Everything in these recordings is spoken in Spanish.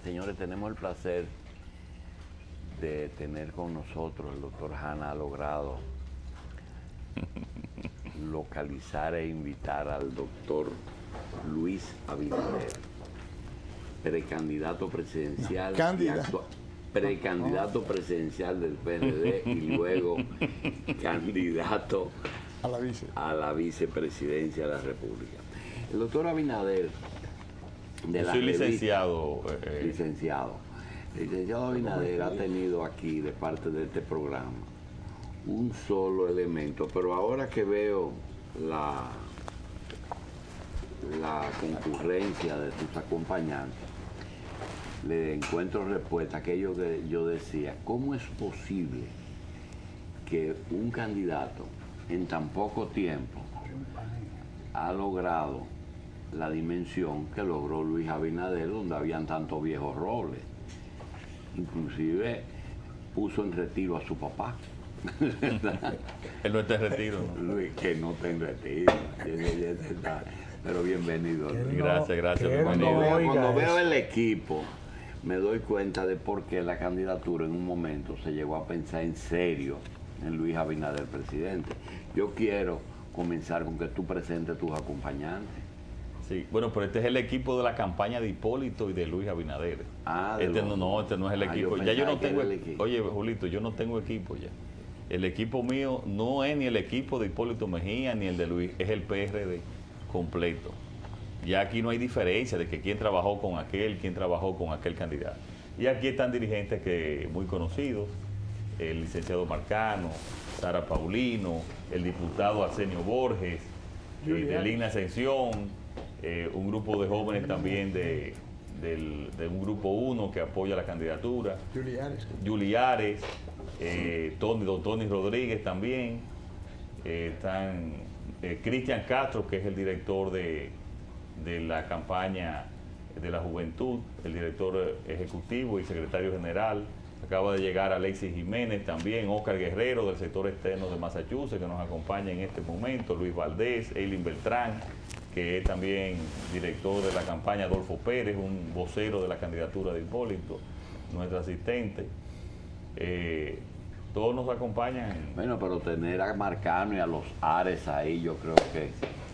Señores, tenemos el placer de tener con nosotros, el doctor Hanna ha logrado localizar e invitar al doctor Luis Abinader, precandidato presidencial, precandidato presidencial del PRD y luego candidato a la vicepresidencia de la República. El doctor Abinader, de la soy licenciado. Licenciado Abinader ha tenido aquí, de parte de este programa, un solo elemento, pero ahora que veo la concurrencia de sus acompañantes, le encuentro respuesta a aquello que yo decía: ¿cómo es posible que un candidato en tan poco tiempo ha logrado la dimensión que logró Luis Abinader, donde habían tantos viejos roles? Inclusive puso en retiro a su papá. Él no está en retiro, ¿no? Luis, que no está en retiro. Pero bienvenido. Gracias, bienvenido. Cuando veo el equipo, me doy cuenta de por qué la candidatura en un momento se llegó a pensar en serio en Luis Abinader presidente. Yo quiero comenzar con que tú presentes tus acompañantes. Sí, bueno, pero este es el equipo de la campaña de Hipólito y de Luis Abinader. Este no es el equipo. Ya yo no tengo equipo. Oye, Julito, yo no tengo equipo ya. El equipo mío no es ni el equipo de Hipólito Mejía ni el de Luis, es el PRD completo. Ya aquí no hay diferencia de que quién trabajó con quién trabajó con aquel candidato. Y aquí están dirigentes que muy conocidos, el licenciado Marcano, Sara Paulino, el diputado Arsenio Borges, de Lina Ascensión, un grupo de jóvenes también de un grupo 1 que apoya la candidatura, Juliares, don Tony Rodríguez también, están Cristian Castro, que es el director de la campaña de la juventud, el director ejecutivo y secretario general. Acaba de llegar Alexis Jiménez también, Oscar Guerrero del sector externo de Massachusetts, que nos acompaña en este momento, Luis Valdés, Eileen Beltrán, que es también director de la campaña, Adolfo Pérez, un vocero de la candidatura de Hipólito, nuestro asistente. Todos nos acompañan. Bueno, pero tener a Marcano y a los Ares ahí, yo creo que...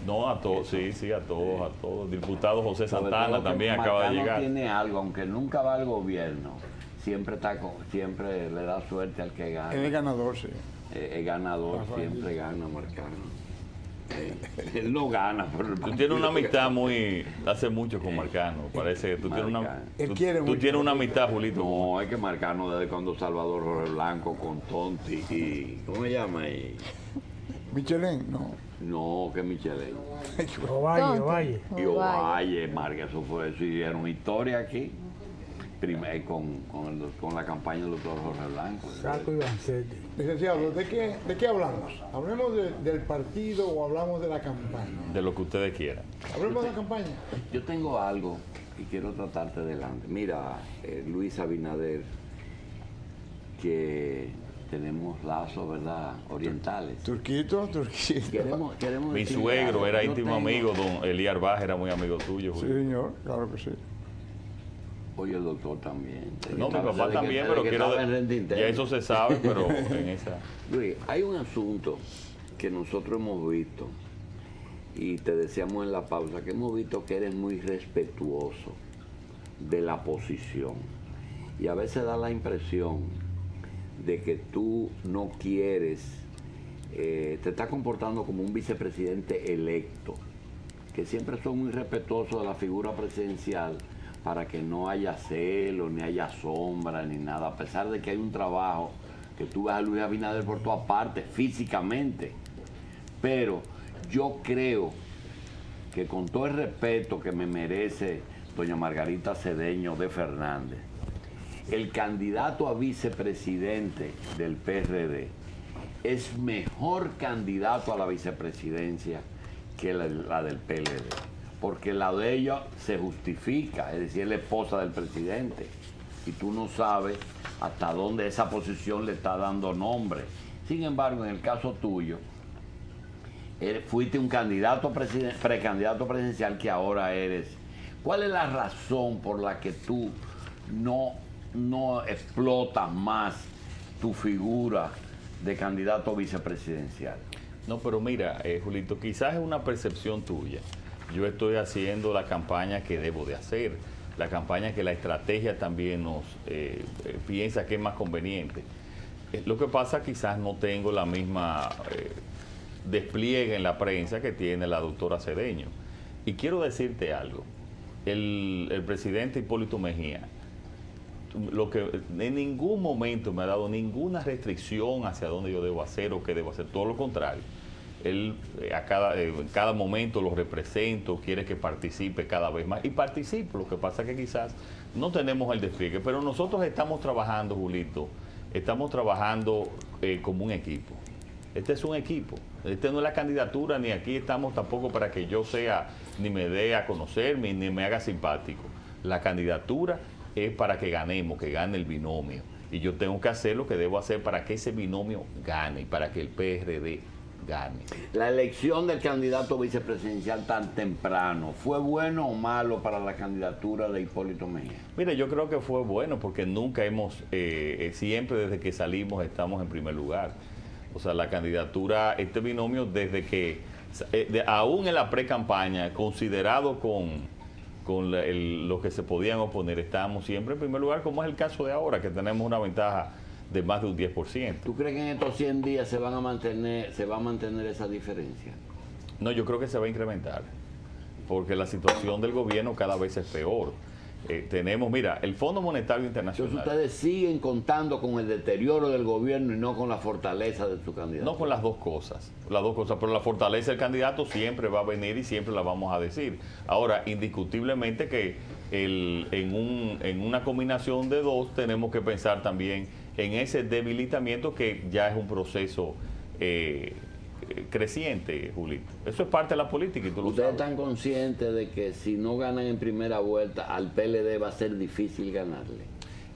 No, a todos, sí, a todos. Diputado José Santana también acaba de llegar. Tiene algo, aunque nunca va al gobierno, siempre le da suerte al que gana. Él es ganador, sí. Es ganador, siempre gana Marcano. Él no gana, pero tú tienes una amistad hace mucho con Marcano, parece que tú tienes una amistad, Julito. No, es que Marcano desde cuando Salvador Jorge Blanco con Tonti y ¿cómo se llama? Michelén, no. No, que Michelén. Ovalle. Y Ovalle, eso hicieron historia aquí. Con la campaña del doctor Jorge Blanco. Saco y Vanzetti. Licenciado, ¿de qué hablamos? ¿Hablemos del partido o hablamos de la campaña? De lo que ustedes quieran. Hablemos de la campaña. Yo tengo algo y quiero tratarte delante. Mira, Luis Abinader, que tenemos lazos, ¿verdad?, orientales. Turquito. Queremos Mi suegro era íntimo amigo, don Elías Baja era muy amigo tuyo, Julio. Sí, señor, claro que sí. Oye, el doctor también. No, mi papá también, pero quiero... Ya eso se sabe, pero en esa... Luis, hay un asunto que nosotros hemos visto, y te decíamos en la pausa, que hemos visto que eres muy respetuoso de la posición. Y a veces da la impresión de que tú no quieres, te estás comportando como un vicepresidente electo, que siempre son muy respetuosos de la figura presidencial, para que no haya celo, ni haya sombra, ni nada, a pesar de que hay un trabajo que tú ves a Luis Abinader por todas partes, físicamente. Pero yo creo que con todo el respeto que me merece doña Margarita Cedeño de Fernández, el candidato a vicepresidente del PRD es mejor candidato a la vicepresidencia que la del PLD. Porque la de ella se justifica, es decir, es la esposa del presidente. Y tú no sabes hasta dónde esa posición le está dando nombre. Sin embargo, en el caso tuyo, fuiste un precandidato presidencial que ahora eres ¿Cuál es la razón por la que tú no explotas más tu figura de candidato vicepresidencial? No, pero mira, Julito, quizás es una percepción tuya. Yo estoy haciendo la campaña que debo de hacer, la campaña que la estrategia también nos piensa que es más conveniente. Lo que pasa, quizás no tengo la misma despliegue en la prensa que tiene la doctora Cedeño. Y quiero decirte algo. El presidente Hipólito Mejía, en ningún momento me ha dado ninguna restricción hacia dónde yo debo hacer o qué debo hacer, todo lo contrario. Él en cada momento lo represento, quiere que participe cada vez más y participo. Lo que pasa es que quizás no tenemos el despliegue, pero nosotros estamos trabajando, Julito, estamos trabajando como un equipo. Este es un equipo, este no es la candidatura, ni aquí estamos tampoco para que yo sea, ni me dé a conocerme, ni me haga simpático. La candidatura es para que ganemos, que gane el binomio. Y yo tengo que hacer lo que debo hacer para que ese binomio gane y para que el PRD gane. La elección del candidato vicepresidencial tan temprano, ¿fue bueno o malo para la candidatura de Hipólito Mejía? Mire, yo creo que fue bueno porque nunca hemos, siempre desde que salimos estamos en primer lugar. O sea, la candidatura, este binomio desde que, aún en la pre-campaña, considerado con los que se podían oponer, estábamos siempre en primer lugar, como es el caso de ahora, que tenemos una ventaja de más de un 10%. ¿Tú crees que en estos 100 días se va a mantener esa diferencia? No, yo creo que se va a incrementar, porque la situación del gobierno cada vez es peor. Tenemos, mira, el Fondo Monetario Internacional. Entonces ustedes siguen contando con el deterioro del gobierno y no con la fortaleza de su candidato. No, con las dos cosas, pero la fortaleza del candidato siempre va a venir y siempre la vamos a decir. Ahora, indiscutiblemente que en una combinación de dos tenemos que pensar también en ese debilitamiento que ya es un proceso creciente, Julito. Eso es parte de la política y tú lo sabes. ¿Ustedes están conscientes de que si no ganan en primera vuelta, al PLD va a ser difícil ganarle?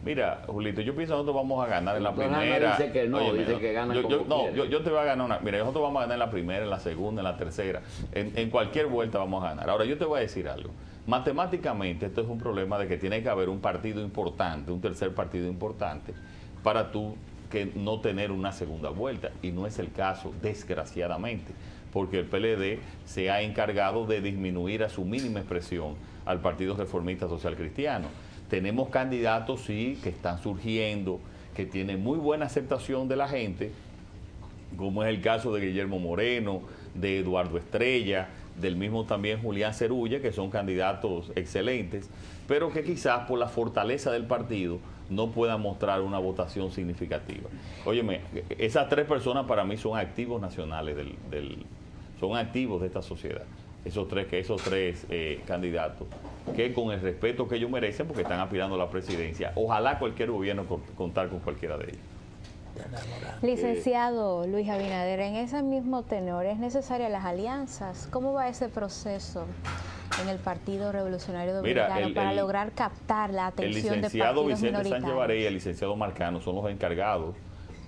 Mira, Julito, yo pienso que nosotros vamos a ganar en la primera. Dice que no, dice que ganan yo te voy a ganar una. Mira, nosotros vamos a ganar en la primera, en la segunda, en la tercera. En cualquier vuelta vamos a ganar. Ahora, yo te voy a decir algo. Matemáticamente, esto es un problema de que tiene que haber un partido importante, un tercer partido importante, para tú que no tener una segunda vuelta, y no es el caso, desgraciadamente, porque el PLD se ha encargado de disminuir a su mínima expresión al Partido Reformista Social Cristiano. Tenemos candidatos, sí, que están surgiendo, que tienen muy buena aceptación de la gente, como es el caso de Guillermo Moreno, de Eduardo Estrella, del mismo también Julián Cerulla, que son candidatos excelentes, pero que quizás por la fortaleza del partido no puedan mostrar una votación significativa. Óyeme, esas tres personas para mí son activos nacionales, son activos de esta sociedad. Esos tres candidatos, que con el respeto que ellos merecen, porque están aspirando a la presidencia, ojalá cualquier gobierno contar con cualquiera de ellos. Licenciado Luis Abinader, en ese mismo tenor, ¿es necesaria las alianzas? ¿Cómo va ese proceso en el Partido Revolucionario Dominicano para lograr captar la atención de partidos minoritarios? El licenciado Vicente Sánchez Varela y el licenciado Marcano son los encargados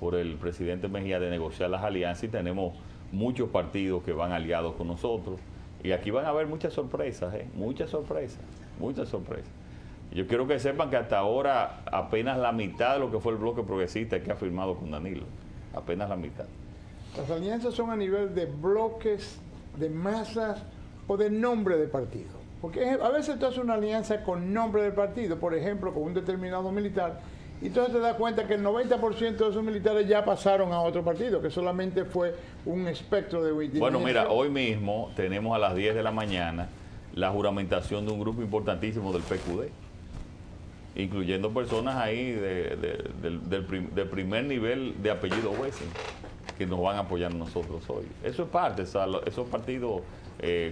por el presidente Mejía de negociar las alianzas, y tenemos muchos partidos que van aliados con nosotros, y aquí van a haber muchas sorpresas, muchas sorpresas. Yo quiero que sepan que hasta ahora apenas la mitad de lo que fue el bloque progresista que ha firmado con Danilo. Apenas la mitad. ¿Las alianzas son a nivel de bloques, de masas o de nombre de partido? Porque a veces tú haces una alianza con nombre de partido, por ejemplo, con un determinado militar, y entonces te das cuenta que el 90% de esos militares ya pasaron a otro partido, que solamente fue un espectro de... Bueno, mira, hoy mismo tenemos a las 10 de la mañana la juramentación de un grupo importantísimo del PQD, incluyendo personas ahí del primer nivel de apellido Wessing, que nos van a apoyar nosotros hoy. Eso es parte, esos partidos...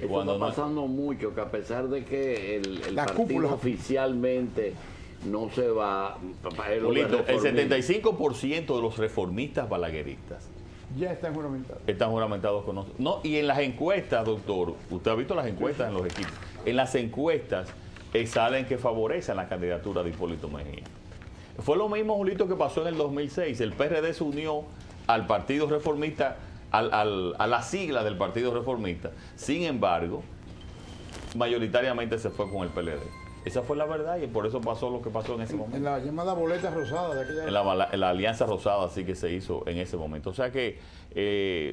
cuando está pasando mucho, que a pesar de que el partido oficialmente no se va... El 75% de los reformistas balagueristas ya están juramentados. Están juramentados con nosotros. No, y en las encuestas, doctor, usted ha visto las encuestas en los equipos. En las encuestas salen que favorecen la candidatura de Hipólito Mejía. Fue lo mismo, Julito, que pasó en el 2006. El PRD se unió al Partido Reformista, a la sigla del Partido Reformista. Sin embargo, mayoritariamente se fue con el PLD. Esa fue la verdad y por eso pasó lo que pasó en ese momento. En la llamada boleta rosada de aquella... En la alianza rosada sí que se hizo en ese momento. O sea que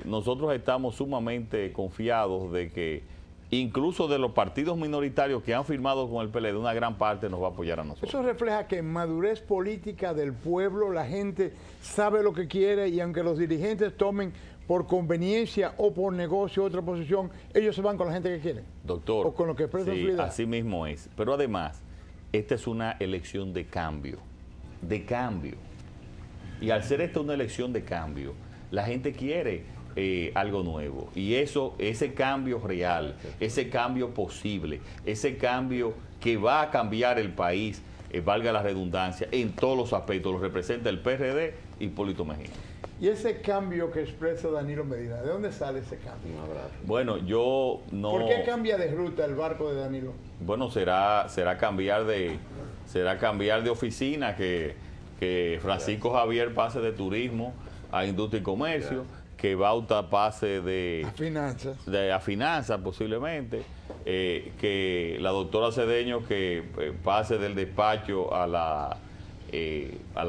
nosotros estamos sumamente confiados de que incluso de los partidos minoritarios que han firmado con el PLD, una gran parte nos va a apoyar a nosotros. Eso refleja que en madurez política del pueblo la gente sabe lo que quiere y aunque los dirigentes tomen por conveniencia o por negocio otra posición, ellos se van con la gente que quieren. Doctor, o con lo que sí, así mismo es. Pero además, esta es una elección de cambio. De cambio. Y al ser esta una elección de cambio, la gente quiere algo nuevo. Y ese cambio real, ese cambio posible, ese cambio que va a cambiar el país, valga la redundancia, en todos los aspectos, lo representa el PRD y Hipólito Mejía. Y ese cambio que expresa Danilo Medina, ¿de dónde sale ese cambio? Bueno, yo no... ¿Por qué cambia de ruta el barco de Danilo? Bueno, será cambiar de oficina, que Francisco Javier pase de turismo a industria y comercio, que Bauta pase a finanzas posiblemente, que la doctora Cedeño que pase del despacho a la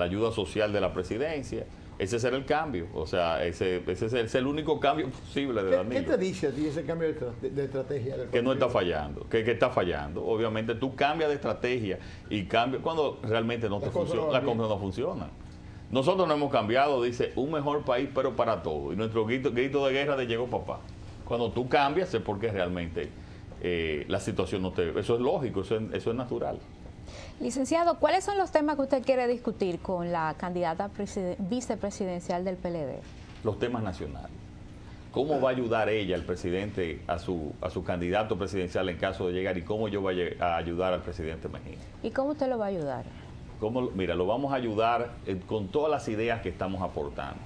ayuda social de la presidencia. Ese será el cambio, o sea, ese es el único cambio posible de Danilo. ¿Qué te dice a ti ese cambio de estrategia del partido? Que no está fallando, que está fallando. Obviamente tú cambias de estrategia y cambias cuando realmente no te funciona, las cosas no funcionan. Nosotros no hemos cambiado, dice, un mejor país pero para todos. Y nuestro grito de guerra de llegó papá. Cuando tú cambias es porque realmente la situación no te... Eso es lógico, eso es natural. Licenciado, ¿cuáles son los temas que usted quiere discutir con la candidata vicepresidencial del PLD? Los temas nacionales. ¿Cómo va a ayudar ella, el presidente, a su candidato presidencial en caso de llegar? ¿Y cómo yo voy a ayudar al presidente Mejía? ¿Y cómo usted lo va a ayudar? Mira, lo vamos a ayudar con todas las ideas que estamos aportando.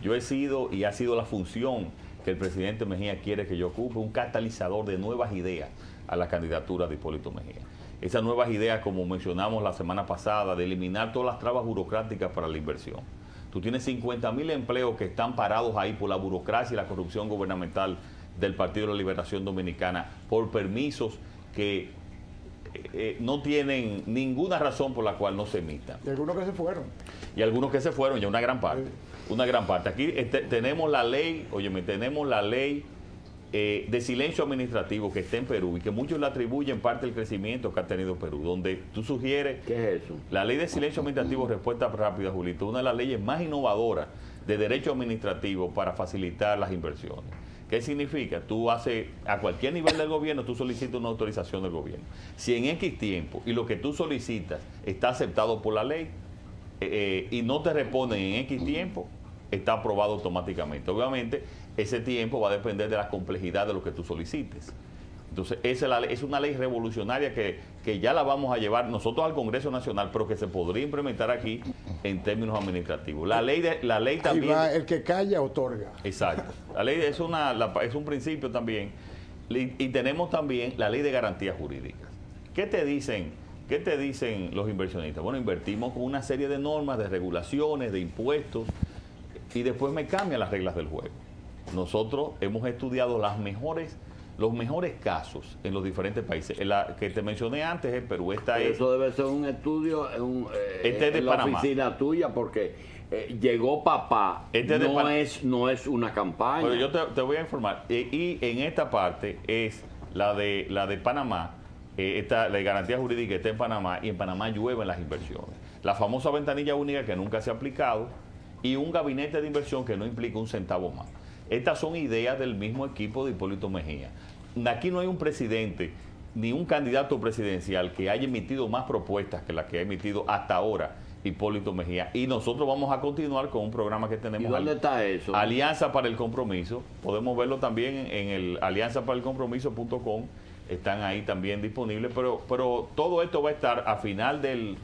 Yo he sido y ha sido la función que el presidente Mejía quiere que yo ocupe, un catalizador de nuevas ideas a la candidatura de Hipólito Mejía. Esas nuevas ideas, como mencionamos la semana pasada, de eliminar todas las trabas burocráticas para la inversión. Tú tienes 50.000 empleos que están parados ahí por la burocracia y la corrupción gubernamental del Partido de la Liberación Dominicana, por permisos que no tienen ninguna razón por la cual no se emitan. Y algunos que se fueron. Y algunos que se fueron, ya una gran parte. Una gran parte. Aquí tenemos la ley, de silencio administrativo que está en Perú y que muchos le atribuyen parte del crecimiento que ha tenido Perú, donde tú sugieres... ¿Qué es eso? La ley de silencio administrativo, respuesta rápida, Julito, una de las leyes más innovadoras de derecho administrativo para facilitar las inversiones. ¿Qué significa? Tú haces, a cualquier nivel del gobierno, tú solicitas una autorización del gobierno. Si en X tiempo y lo que tú solicitas está aceptado por la ley y no te responden en X tiempo, está aprobado automáticamente. Obviamente, ese tiempo va a depender de la complejidad de lo que tú solicites. Entonces, es una ley revolucionaria que ya la vamos a llevar nosotros al Congreso Nacional, pero que se podría implementar aquí en términos administrativos. La ley también... Ahí va, el que calla otorga. Exacto. La ley es un principio también. Y tenemos también la ley de garantías jurídicas. ¿Qué te dicen los inversionistas? Bueno, invertimos con una serie de normas, de regulaciones, de impuestos, y después me cambian las reglas del juego. Nosotros hemos estudiado los mejores casos en los diferentes países. La que te mencioné antes es Perú. Eso debe ser un estudio en la oficina tuya, porque llegó papá, no es una campaña. Pero yo te voy a informar. Y en esta parte es la de Panamá, la de garantía jurídica está en Panamá, y en Panamá llueven las inversiones. La famosa ventanilla única que nunca se ha aplicado, y un gabinete de inversión que no implica un centavo más. Estas son ideas del mismo equipo de Hipólito Mejía. Aquí no hay un presidente ni un candidato presidencial que haya emitido más propuestas que las que ha emitido hasta ahora Hipólito Mejía. Y nosotros vamos a continuar con un programa que tenemos. ¿Y dónde está eso? Alianza para el Compromiso. Podemos verlo también en el alianzaparaelcompromiso.com. Están ahí también disponibles. Pero todo esto va a estar a final del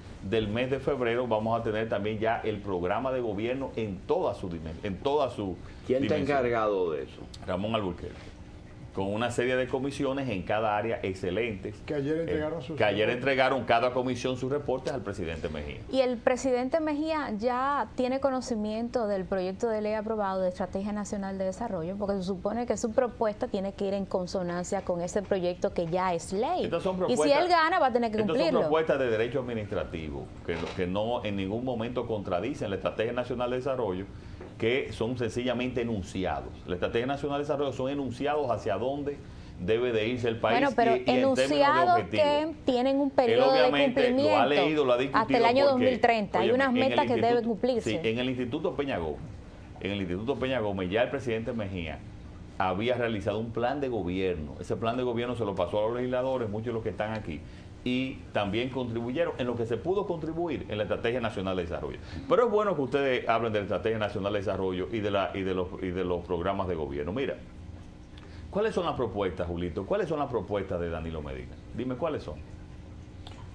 mes de febrero. Vamos a tener también ya el programa de gobierno en toda su dimensión. ¿Quién está encargado de eso? Ramón Alburquerque. con una serie de comisiones en cada área excelentes. Que ayer entregaron cada comisión sus reportes al presidente Mejía. Y el presidente Mejía ya tiene conocimiento del proyecto de ley aprobado de Estrategia Nacional de Desarrollo, porque se supone que su propuesta tiene que ir en consonancia con ese proyecto que ya es ley. Y si él gana, va a tener que cumplirlo. Estas son propuestas de derecho administrativo que no en ningún momento contradicen la Estrategia Nacional de Desarrollo, que son sencillamente enunciados. La Estrategia Nacional de Desarrollo son enunciados hacia dónde debe de irse el país. Bueno, pero enunciados que tienen un periodo de cumplimiento lo ha leído, lo ha discutido hasta el año 2030. Hay unas metas que deben cumplirse. Sí, en el Instituto Peña Gómez, ya el presidente Mejía había realizado un plan de gobierno. Ese plan de gobierno se lo pasó a los legisladores, muchos de los que están aquí, y también contribuyeron en lo que se pudo contribuir en la Estrategia Nacional de Desarrollo. Pero es bueno que ustedes hablen de la Estrategia Nacional de Desarrollo y de los programas de gobierno. Mira, ¿cuáles son las propuestas, Julito? ¿Cuáles son las propuestas de Danilo Medina? Dime cuáles son.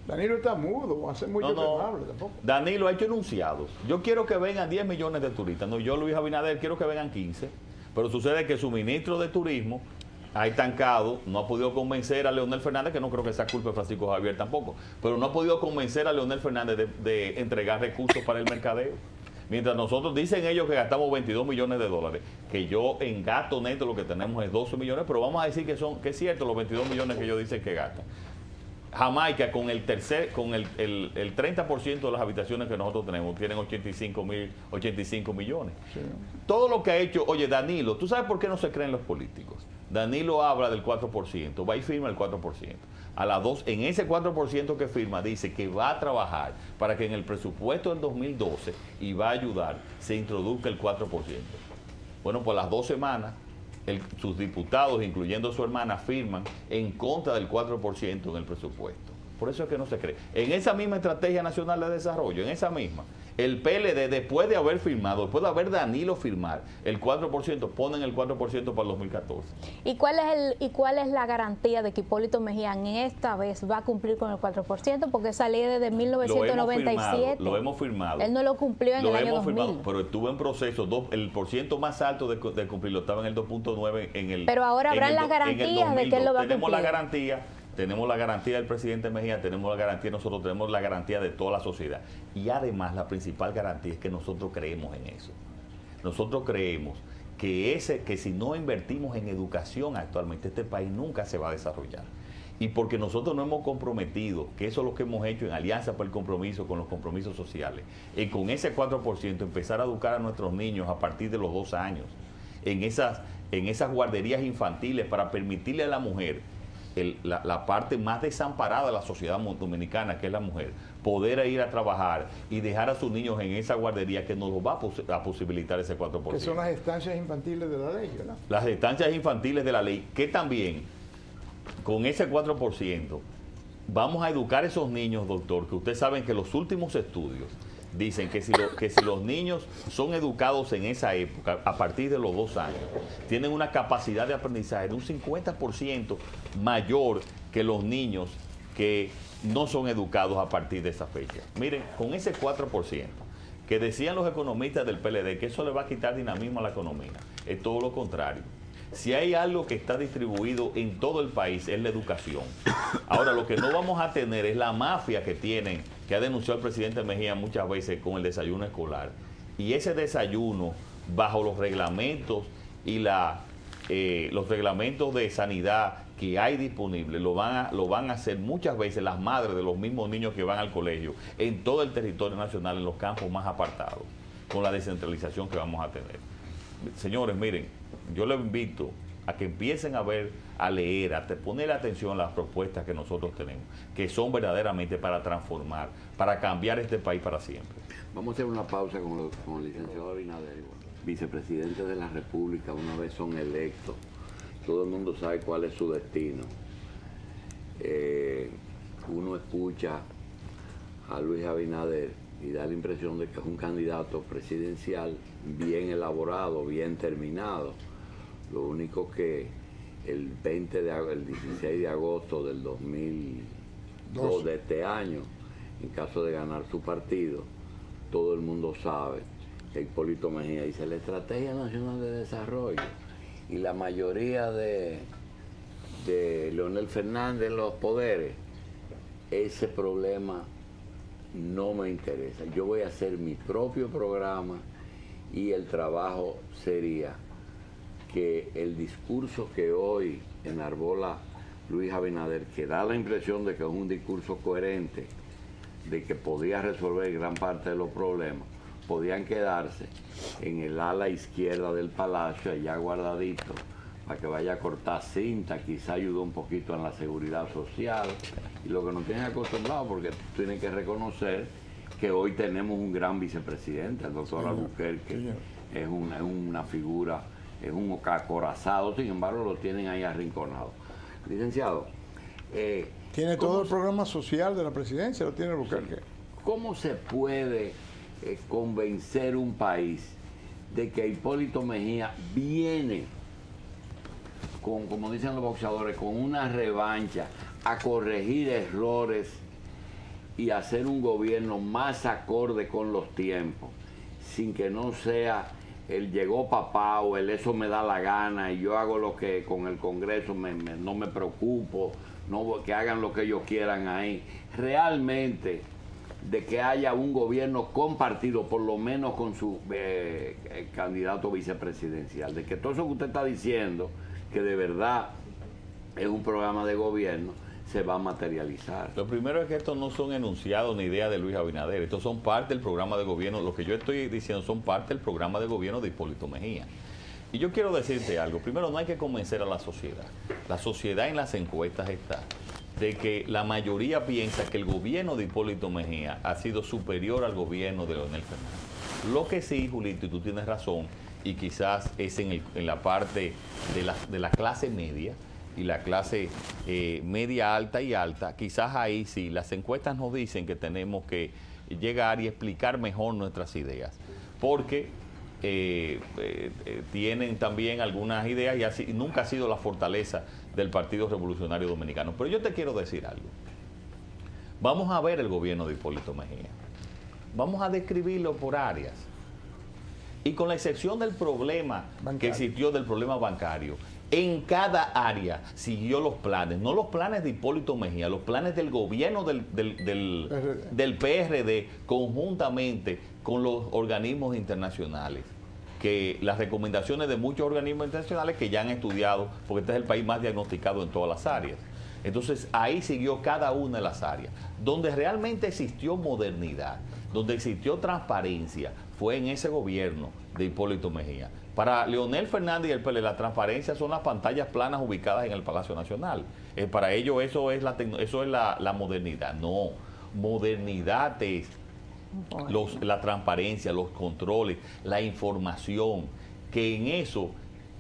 Danilo está mudo, hace mucho que no habla tampoco. Danilo ha hecho enunciados. Yo quiero que vengan 10 millones de turistas. No, yo, Luis Abinader, quiero que vengan 15. Pero sucede que su ministro de Turismo ha estancado, no ha podido convencer a Leonel Fernández, que no creo que sea culpa de Francisco Javier tampoco, pero no ha podido convencer a Leonel Fernández de entregar recursos para el mercadeo. Mientras nosotros, dicen ellos que gastamos 22 millones de dólares, que yo en gasto neto lo que tenemos es 12 millones, pero vamos a decir que es cierto los 22 millones que ellos dicen que gastan. Jamaica, con el 30% de las habitaciones que nosotros tenemos, tienen 85 millones. Sí. Todo lo que ha hecho, oye, Danilo, ¿tú sabes por qué no se creen los políticos? Danilo habla del 4%, va y firma el 4%. En ese 4% que firma, dice que va a trabajar para que en el presupuesto del 2012, y va a ayudar, se introduzca el 4%. Bueno, pues las 2 semanas, sus diputados, incluyendo su hermana, firman en contra del 4% en el presupuesto. Por eso es que no se cree. En esa misma Estrategia Nacional de Desarrollo, en esa misma, el PLD, después de haber firmado, después de haber Danilo firmar el 4%, ponen el 4% para el 2014. ¿Y cuál es la garantía de que Hipólito Mejía esta vez va a cumplir con el 4%? Porque esa ley desde 1997. Lo hemos firmado. Él no lo cumplió en el año 2000. Firmado, pero estuvo en proceso. El % más alto de cumplirlo estaba en el 2.9 en el. Pero ahora habrán las garantías de que él lo va a cumplir. Tenemos la garantía del presidente Mejía, tenemos la garantía nosotros, tenemos la garantía de toda la sociedad. Y además la principal garantía es que nosotros creemos en eso. Nosotros creemos que si no invertimos en educación actualmente, este país nunca se va a desarrollar. Y porque nosotros no hemos comprometido, que eso es lo que hemos hecho en Alianza por el Compromiso, con los compromisos sociales, y con ese 4% empezar a educar a nuestros niños a partir de los 2 años, en esas guarderías infantiles, para permitirle a la mujer, la parte más desamparada de la sociedad dominicana, que es la mujer, poder ir a trabajar y dejar a sus niños en esa guardería, que nos va a posibilitar ese 4%. Que son las estancias infantiles de la ley, ¿verdad? Las estancias infantiles de la ley, que también, con ese 4%, vamos a educar a esos niños, doctor, que ustedes saben que los últimos estudios dicen que si los niños son educados en esa época, a partir de los 2 años, tienen una capacidad de aprendizaje de un 50% mayor que los niños que no son educados a partir de esa fecha. Miren, con ese 4%, que decían los economistas del PLD que eso le va a quitar dinamismo a la economía, es todo lo contrario. Si hay algo que está distribuido en todo el país, es la educación. Ahora, lo que no vamos a tener es la mafia que ha denunciado el presidente Mejía muchas veces con el desayuno escolar. Y ese desayuno, bajo los reglamentos y los reglamentos de sanidad que hay disponibles, lo van a hacer muchas veces las madres de los mismos niños que van al colegio en todo el territorio nacional, en los campos más apartados, con la descentralización que vamos a tener. Señores, miren, yo les invito a que empiecen a leer, a poner atención a las propuestas que nosotros tenemos, que son verdaderamente para transformar, para cambiar este país para siempre. Vamos a hacer una pausa con el licenciado Abinader. Vicepresidentes de la República, una vez son electos, todo el mundo sabe cuál es su destino. Uno escucha a Luis Abinader y da la impresión de que es un candidato presidencial bien elaborado, bien terminado. Lo único que el 16 de agosto del 2002 de este año, en caso de ganar su partido, todo el mundo sabe que Hipólito Mejía dice la Estrategia Nacional de Desarrollo, y la mayoría de de Leonel Fernández en los poderes, ese problema no me interesa. Yo voy a hacer mi propio programa y el trabajo sería que el discurso que hoy enarbola Luis Abinader, que da la impresión de que es un discurso coherente, de que podía resolver gran parte de los problemas, podían quedarse en el ala izquierda del palacio, allá guardadito, para que vaya a cortar cinta, quizá ayudó un poquito en la seguridad social, y lo que nos tienen acostumbrado, porque tienes que reconocer que hoy tenemos un gran vicepresidente, el doctor Albuquerque, es una figura, es un acorazado, sin embargo lo tienen ahí arrinconado. Licenciado, tiene todo el programa social de la presidencia, lo tiene Albuquerque. Sí. ¿Cómo se puede convencer un país de que Hipólito Mejía viene con, como dicen los boxeadores, con una revancha a corregir errores y hacer un gobierno más acorde con los tiempos, sin que no sea el llegó papá o el eso me da la gana y yo hago lo que con el Congreso no me preocupo, no, que hagan lo que ellos quieran ahí? Realmente, de que haya un gobierno compartido, por lo menos con su candidato vicepresidencial, de que todo eso que usted está diciendo, que de verdad es un programa de gobierno, se va a materializar. Lo primero es que estos no son enunciados ni ideas de Luis Abinader, estos son parte del programa de gobierno, lo que yo estoy diciendo son parte del programa de gobierno de Hipólito Mejía. Y yo quiero decirte algo, primero no hay que convencer a la sociedad en las encuestas está de que la mayoría piensa que el gobierno de Hipólito Mejía ha sido superior al gobierno de Leonel Fernández. Lo que sí, Julito, y tú tienes razón, y quizás es en la parte de la clase media, y la clase media alta y alta, quizás ahí sí, las encuestas nos dicen que tenemos que llegar y explicar mejor nuestras ideas, porque tienen también algunas ideas y así, nunca ha sido la fortaleza del Partido Revolucionario Dominicano. Pero yo te quiero decir algo. Vamos a ver el gobierno de Hipólito Mejía. Vamos a describirlo por áreas. Y con la excepción del problema que existió, del problema bancario, en cada área siguió los planes, no los planes de Hipólito Mejía, los planes del gobierno del PRD conjuntamente con los organismos internacionales, que las recomendaciones de muchos organismos internacionales que ya han estudiado, porque este es el país más diagnosticado en todas las áreas. Entonces ahí siguió cada una de las áreas. Donde realmente existió modernidad, donde existió transparencia, fue en ese gobierno de Hipólito Mejía. Para Leonel Fernández y el PLD, la transparencia son las pantallas planas ubicadas en el Palacio Nacional. Para ellos eso es la modernidad. No, modernidad es la transparencia, los controles, la información, que en eso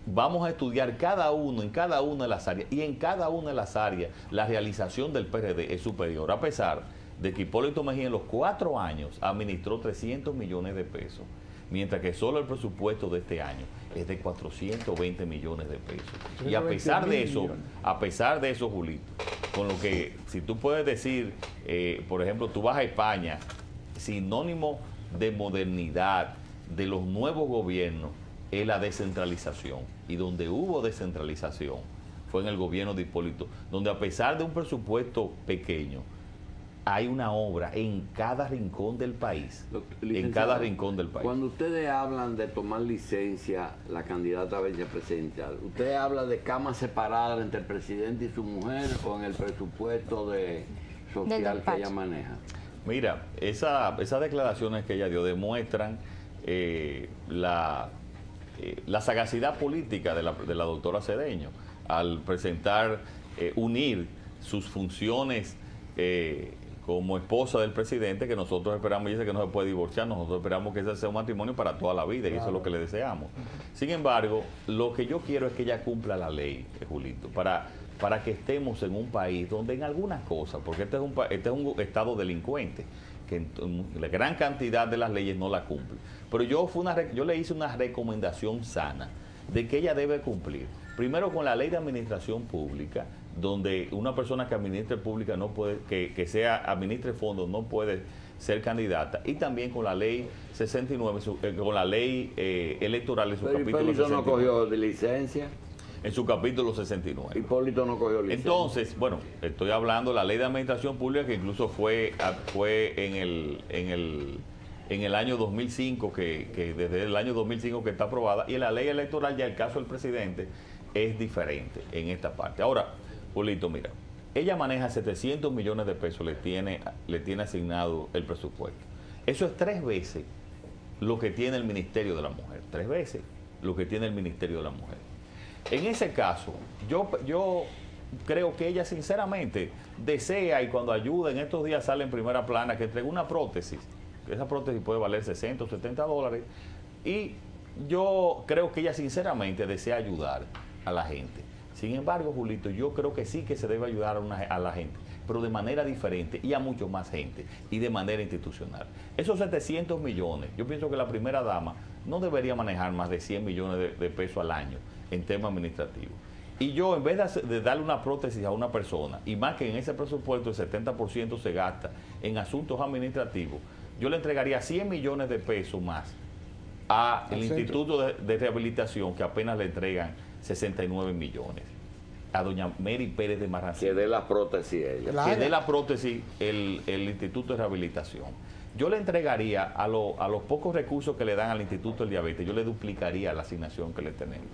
vamos a estudiar en cada una de las áreas, y en cada una de las áreas la realización del PRD es superior, a pesar de que Hipólito Mejía en los 4 años administró 300 millones de pesos, mientras que solo el presupuesto de este año es de 420 millones de pesos. Y a pesar de eso, Julito, con lo que, si tú puedes decir, por ejemplo, tú vas a España, sinónimo de modernidad, de los nuevos gobiernos, es la descentralización. Y donde hubo descentralización fue en el gobierno de Hipólito, donde a pesar de un presupuesto pequeño, hay una obra en cada rincón del país. En cada rincón del país. Cuando ustedes hablan de tomar licencia la candidata vicepresidencial, ¿ustedes hablan de camas separadas entre el presidente y su mujer o en el presupuesto social que ella maneja? Mira, esas declaraciones que ella dio demuestran la sagacidad política de la doctora Cedeño al presentar, unir sus funciones como esposa del presidente, que nosotros esperamos, y dice que no se puede divorciar, nosotros esperamos que ese sea un matrimonio para toda la vida, y eso es lo que le deseamos. Sin embargo, lo que yo quiero es que ella cumpla la ley, Julito, para que estemos en un país donde en algunas cosas, porque este es un estado delincuente, que la gran cantidad de las leyes no la cumple. Pero yo le hice una recomendación sana de que ella debe cumplir. Primero con la ley de administración pública, donde una persona que administre pública no puede, que administre fondos no puede ser candidata, y también con la ley 69, con la ley electoral de su capítulo 69. ¿Pero no cogió de licencia? en su capítulo 69. Hipólito no cogió licencia. Entonces, bueno, estoy hablando de la ley de administración pública que incluso fue en el año 2005, que desde el año 2005 que está aprobada, y en la ley electoral ya el caso del presidente es diferente en esta parte. Ahora, Julito, mira, ella maneja 700 millones de pesos, le tiene asignado el presupuesto. Eso es 3 veces lo que tiene el Ministerio de la Mujer, 3 veces lo que tiene el Ministerio de la Mujer. En ese caso, yo creo que ella sinceramente desea, y cuando ayuda, en estos días sale en primera plana, que entregue una prótesis. Esa prótesis puede valer 60 o 70 dólares. Y yo creo que ella sinceramente desea ayudar a la gente. Sin embargo, Julito, yo creo que sí que se debe ayudar a la gente, pero de manera diferente y a mucho más gente y de manera institucional. Esos 700 millones, yo pienso que la primera dama no debería manejar más de 100 millones de pesos al año en temas administrativos. Y yo, en vez de darle una prótesis a una persona, y más que en ese presupuesto el 70% se gasta en asuntos administrativos, yo le entregaría 100 millones de pesos más al Instituto de Rehabilitación, que apenas le entregan 69 millones. A doña Mary Pérez de Marrancillo. Que dé la prótesis ella. Que dé la prótesis el Instituto de Rehabilitación. Yo le entregaría a los pocos recursos que le dan al Instituto del Diabetes, yo le duplicaría la asignación que le tenemos.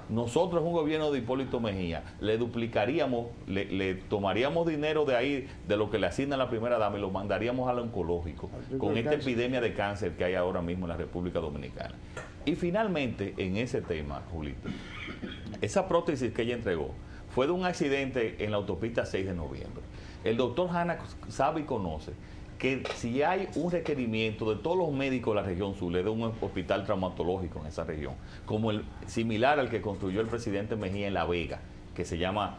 Nosotros, un gobierno de Hipólito Mejía, le duplicaríamos, le tomaríamos dinero de ahí, de lo que le asigna la primera dama, y lo mandaríamos al oncológico, con esta epidemia de cáncer que hay ahora mismo en la República Dominicana. Y finalmente, en ese tema, Julito, esa prótesis que ella entregó fue de un accidente en la autopista 6 de noviembre. El doctor Hanna sabe y conoce que si hay un requerimiento de todos los médicos de la región sur, le da un hospital traumatológico en esa región, como el similar al que construyó el presidente Mejía en La Vega, que se llama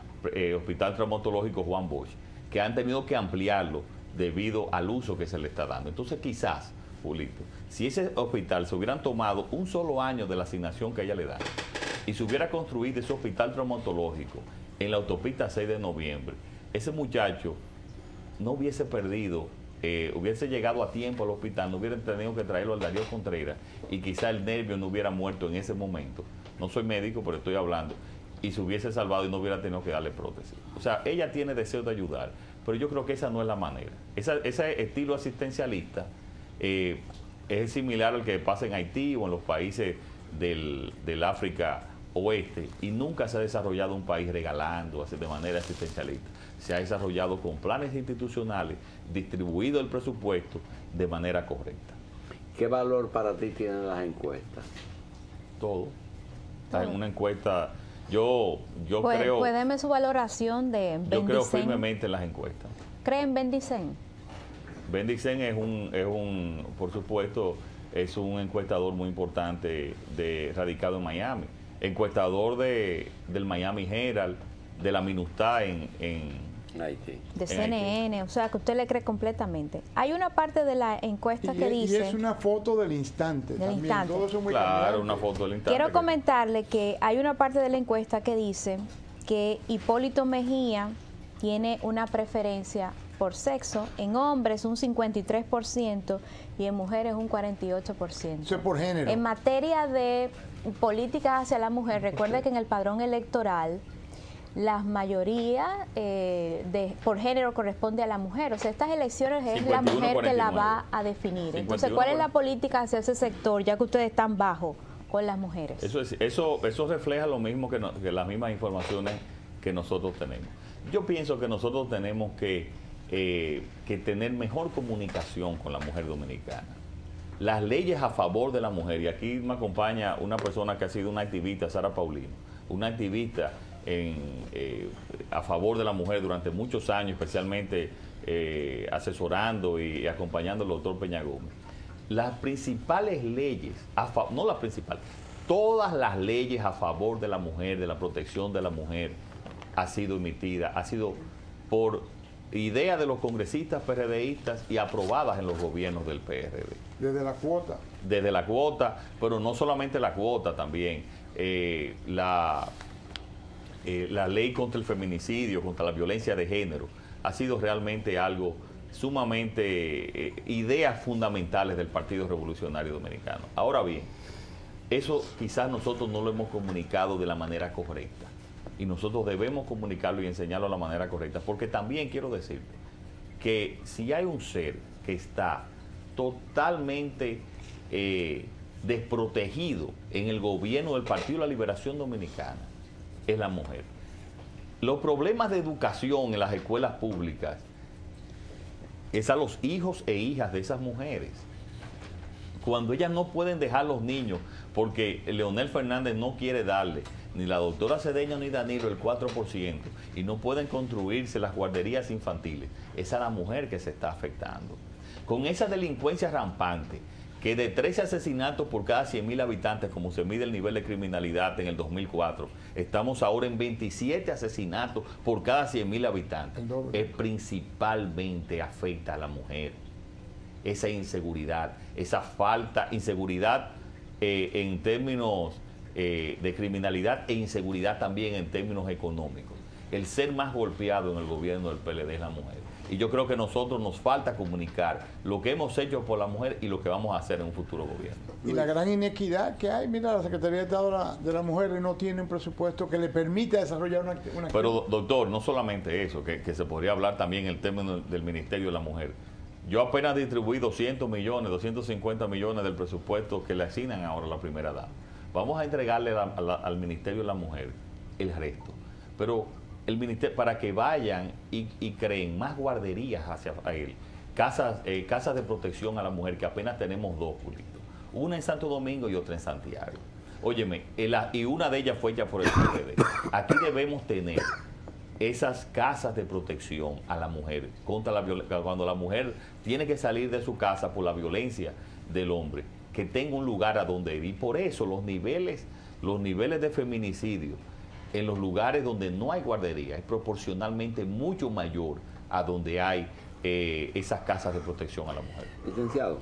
Hospital Traumatológico Juan Bosch, que han tenido que ampliarlo debido al uso que se le está dando. Entonces quizás, Julito, si ese hospital se hubieran tomado un solo año de la asignación que ella le da y se hubiera construido ese hospital traumatológico en la autopista 6 de noviembre, ese muchacho no hubiese perdido, hubiese llegado a tiempo al hospital, no hubieran tenido que traerlo al Darío Contreras y quizá el nervio no hubiera muerto en ese momento. No soy médico, pero estoy hablando. Y se hubiese salvado y no hubiera tenido que darle prótesis. O sea, ella tiene deseo de ayudar, pero yo creo que esa no es la manera. Ese estilo asistencialista es similar al que pasa en Haití o en los países del África Oeste, y nunca se ha desarrollado un país regalando de manera asistencialista. Se ha desarrollado con planes institucionales, distribuido el presupuesto de manera correcta. ¿Qué valor para ti tienen las encuestas? Todo. En una encuesta, yo creo... Pues deme su valoración de Bendicen. Yo creo firmemente en las encuestas. ¿Cree en Bendicen? Bendicen es un, por supuesto, es un encuestador muy importante radicado en Miami. Encuestador del Miami Herald, de la Minustah en Haití. De CNN, Haití. O sea, que usted le cree completamente. Hay una parte de la encuesta que dice... Y es una foto del instante. Todo eso muy claro, cambiante. una foto del instante. Quiero comentarle que hay una parte de la encuesta que dice que Hipólito Mejía tiene una preferencia por sexo, en hombres un 53% y en mujeres un 48%. Eso es por género. En materia de políticas hacia la mujer, recuerde que en el padrón electoral la mayoría por género corresponde a la mujer. O sea, estas elecciones es 51, la mujer 49. Que la va a definir. 51, entonces, ¿cuál es la política hacia ese sector, ya que ustedes están bajo con las mujeres? Eso refleja lo mismo que las mismas informaciones que nosotros tenemos. Yo pienso que nosotros tenemos que tener mejor comunicación con la mujer dominicana. Las leyes a favor de la mujer, y aquí me acompaña una persona que ha sido una activista, Sara Paulino, una activista a favor de la mujer durante muchos años, especialmente asesorando y acompañando al doctor Peña Gómez. Las principales leyes, no las principales, todas las leyes a favor de la mujer, de la protección de la mujer, ha sido emitida, ha sido por idea de los congresistas PRDistas y aprobadas en los gobiernos del PRD. Desde la cuota. Desde la cuota, pero no solamente la cuota, también la ley contra el feminicidio, contra la violencia de género, ha sido realmente algo sumamente, ideas fundamentales del Partido Revolucionario Dominicano. Ahora bien, eso quizás nosotros no lo hemos comunicado de la manera correcta. Y nosotros debemos comunicarlo y enseñarlo de la manera correcta. Porque también quiero decirte que si hay un ser que está totalmente desprotegido en el gobierno del Partido de la Liberación Dominicana, es la mujer. Los problemas de educación en las escuelas públicas es a los hijos e hijas de esas mujeres. Cuando ellas no pueden dejar los niños porque Leonel Fernández no quiere darle, ni la doctora Cedeño ni Danilo, el 4%, y no pueden construirse las guarderías infantiles, es a la mujer que se está afectando. Con esa delincuencia rampante, que de 13 asesinatos por cada 100.000 habitantes, como se mide el nivel de criminalidad en el 2004, estamos ahora en 27 asesinatos por cada 100.000 habitantes. Principalmente afecta a la mujer. Esa inseguridad, esa inseguridad en términos de criminalidad e inseguridad también en términos económicos. El ser más golpeado en el gobierno del PLD es la mujer. Y yo creo que a nosotros nos falta comunicar lo que hemos hecho por la mujer y lo que vamos a hacer en un futuro gobierno. Y la gran inequidad que hay, mira, la Secretaría de Estado de la Mujer no tiene un presupuesto que le permita desarrollar una Pero, doctor, no solamente eso, que se podría hablar también en el término del Ministerio de la Mujer. Yo apenas distribuí 200 millones, 250 millones del presupuesto que le asignan ahora a la primera dama. Vamos a entregarle al Ministerio de la Mujer el resto. Pero el ministerio, para que vayan y creen más guarderías hacia él, casas de protección a la mujer, que apenas tenemos 2, Julito. Una en Santo Domingo y otra en Santiago. Óyeme, y una de ellas fue hecha por el PLD. Aquí debemos tener esas casas de protección a la mujer contra la violencia, cuando la mujer tiene que salir de su casa por la violencia del hombre, que tenga un lugar a donde ir. Y por eso los niveles de feminicidio en los lugares donde no hay guardería es proporcionalmente mucho mayor a donde hay esas casas de protección a la mujer. Licenciado,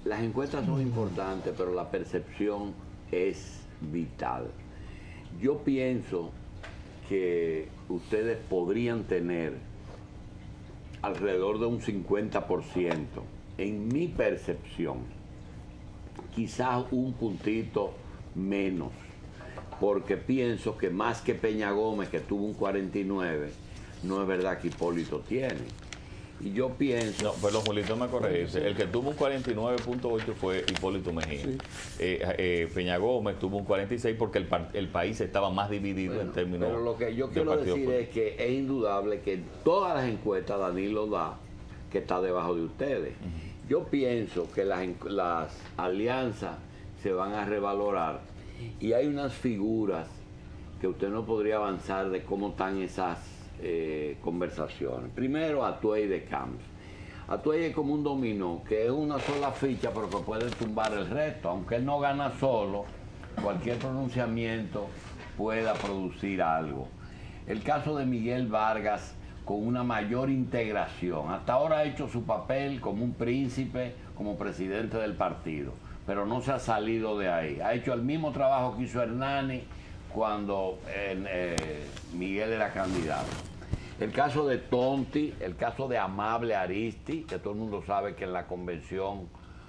las encuestas son importantes, pero la percepción es vital. Yo pienso que ustedes podrían tener alrededor de un 50%, en mi percepción, quizás un puntito menos, porque pienso que más que Peña Gómez, que tuvo un 49, no es verdad que Hipólito tiene. Y yo pienso... No, pero Julito me corrige. El que tuvo un 49.8 fue Hipólito Mejía. Sí. Peña Gómez tuvo un 46 porque el país estaba más dividido en términos... Pero lo que yo quiero decir es que es indudable que en todas las encuestas Danilo da que está debajo de ustedes. Yo pienso que las alianzas se van a revalorar y hay unas figuras que usted no podría avanzar de cómo están esas conversaciones. Primero, Atuey de Camps. Atuey es como un dominó, que es una sola ficha, pero que puede tumbar el resto. Aunque él no gana solo, cualquier pronunciamiento pueda producir algo. El caso de Miguel Vargas, con una mayor integración. Hasta ahora ha hecho su papel como un príncipe, como presidente del partido, pero no se ha salido de ahí. Ha hecho el mismo trabajo que hizo Hernani cuando Miguel era candidato. El caso de Tonti, el caso de Amable Aristi, que todo el mundo sabe que en la convención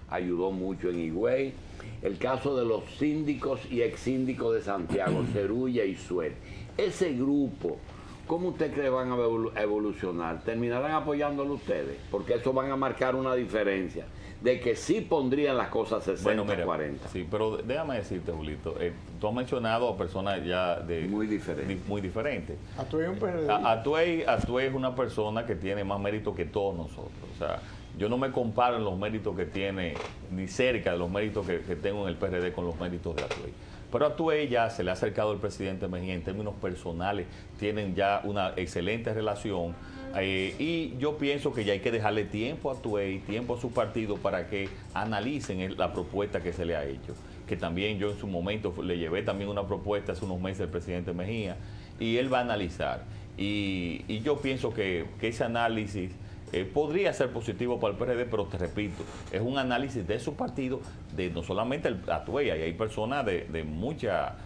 ayudó mucho en Higüey. El caso de los síndicos y exsíndicos de Santiago, Cerulla y Suet. Ese grupo, ¿cómo usted cree van a evolucionar? ¿Terminarán apoyándolo ustedes? Porque eso van a marcar una diferencia de que sí pondrían las cosas 60-40. Sí, pero déjame decirte, Julito, tú has mencionado a personas ya muy diferentes. Atuey es una persona que tiene más mérito que todos nosotros. O sea, yo no me comparo en los méritos que tiene, ni cerca de los méritos que tengo en el PRD con los méritos de Atuey. Pero a Atuey ya se le ha acercado el presidente Mejía en términos personales, tienen ya una excelente relación. Y yo pienso que ya hay que dejarle tiempo a Atuey, tiempo a su partido para que analicen la propuesta que se le ha hecho. Que también yo en su momento le llevé también una propuesta hace unos meses al presidente Mejía y él va a analizar. Y yo pienso que ese análisis podría ser positivo para el PRD, pero te repito, es un análisis de su partido, de no solamente el Atuey, hay personas de mucha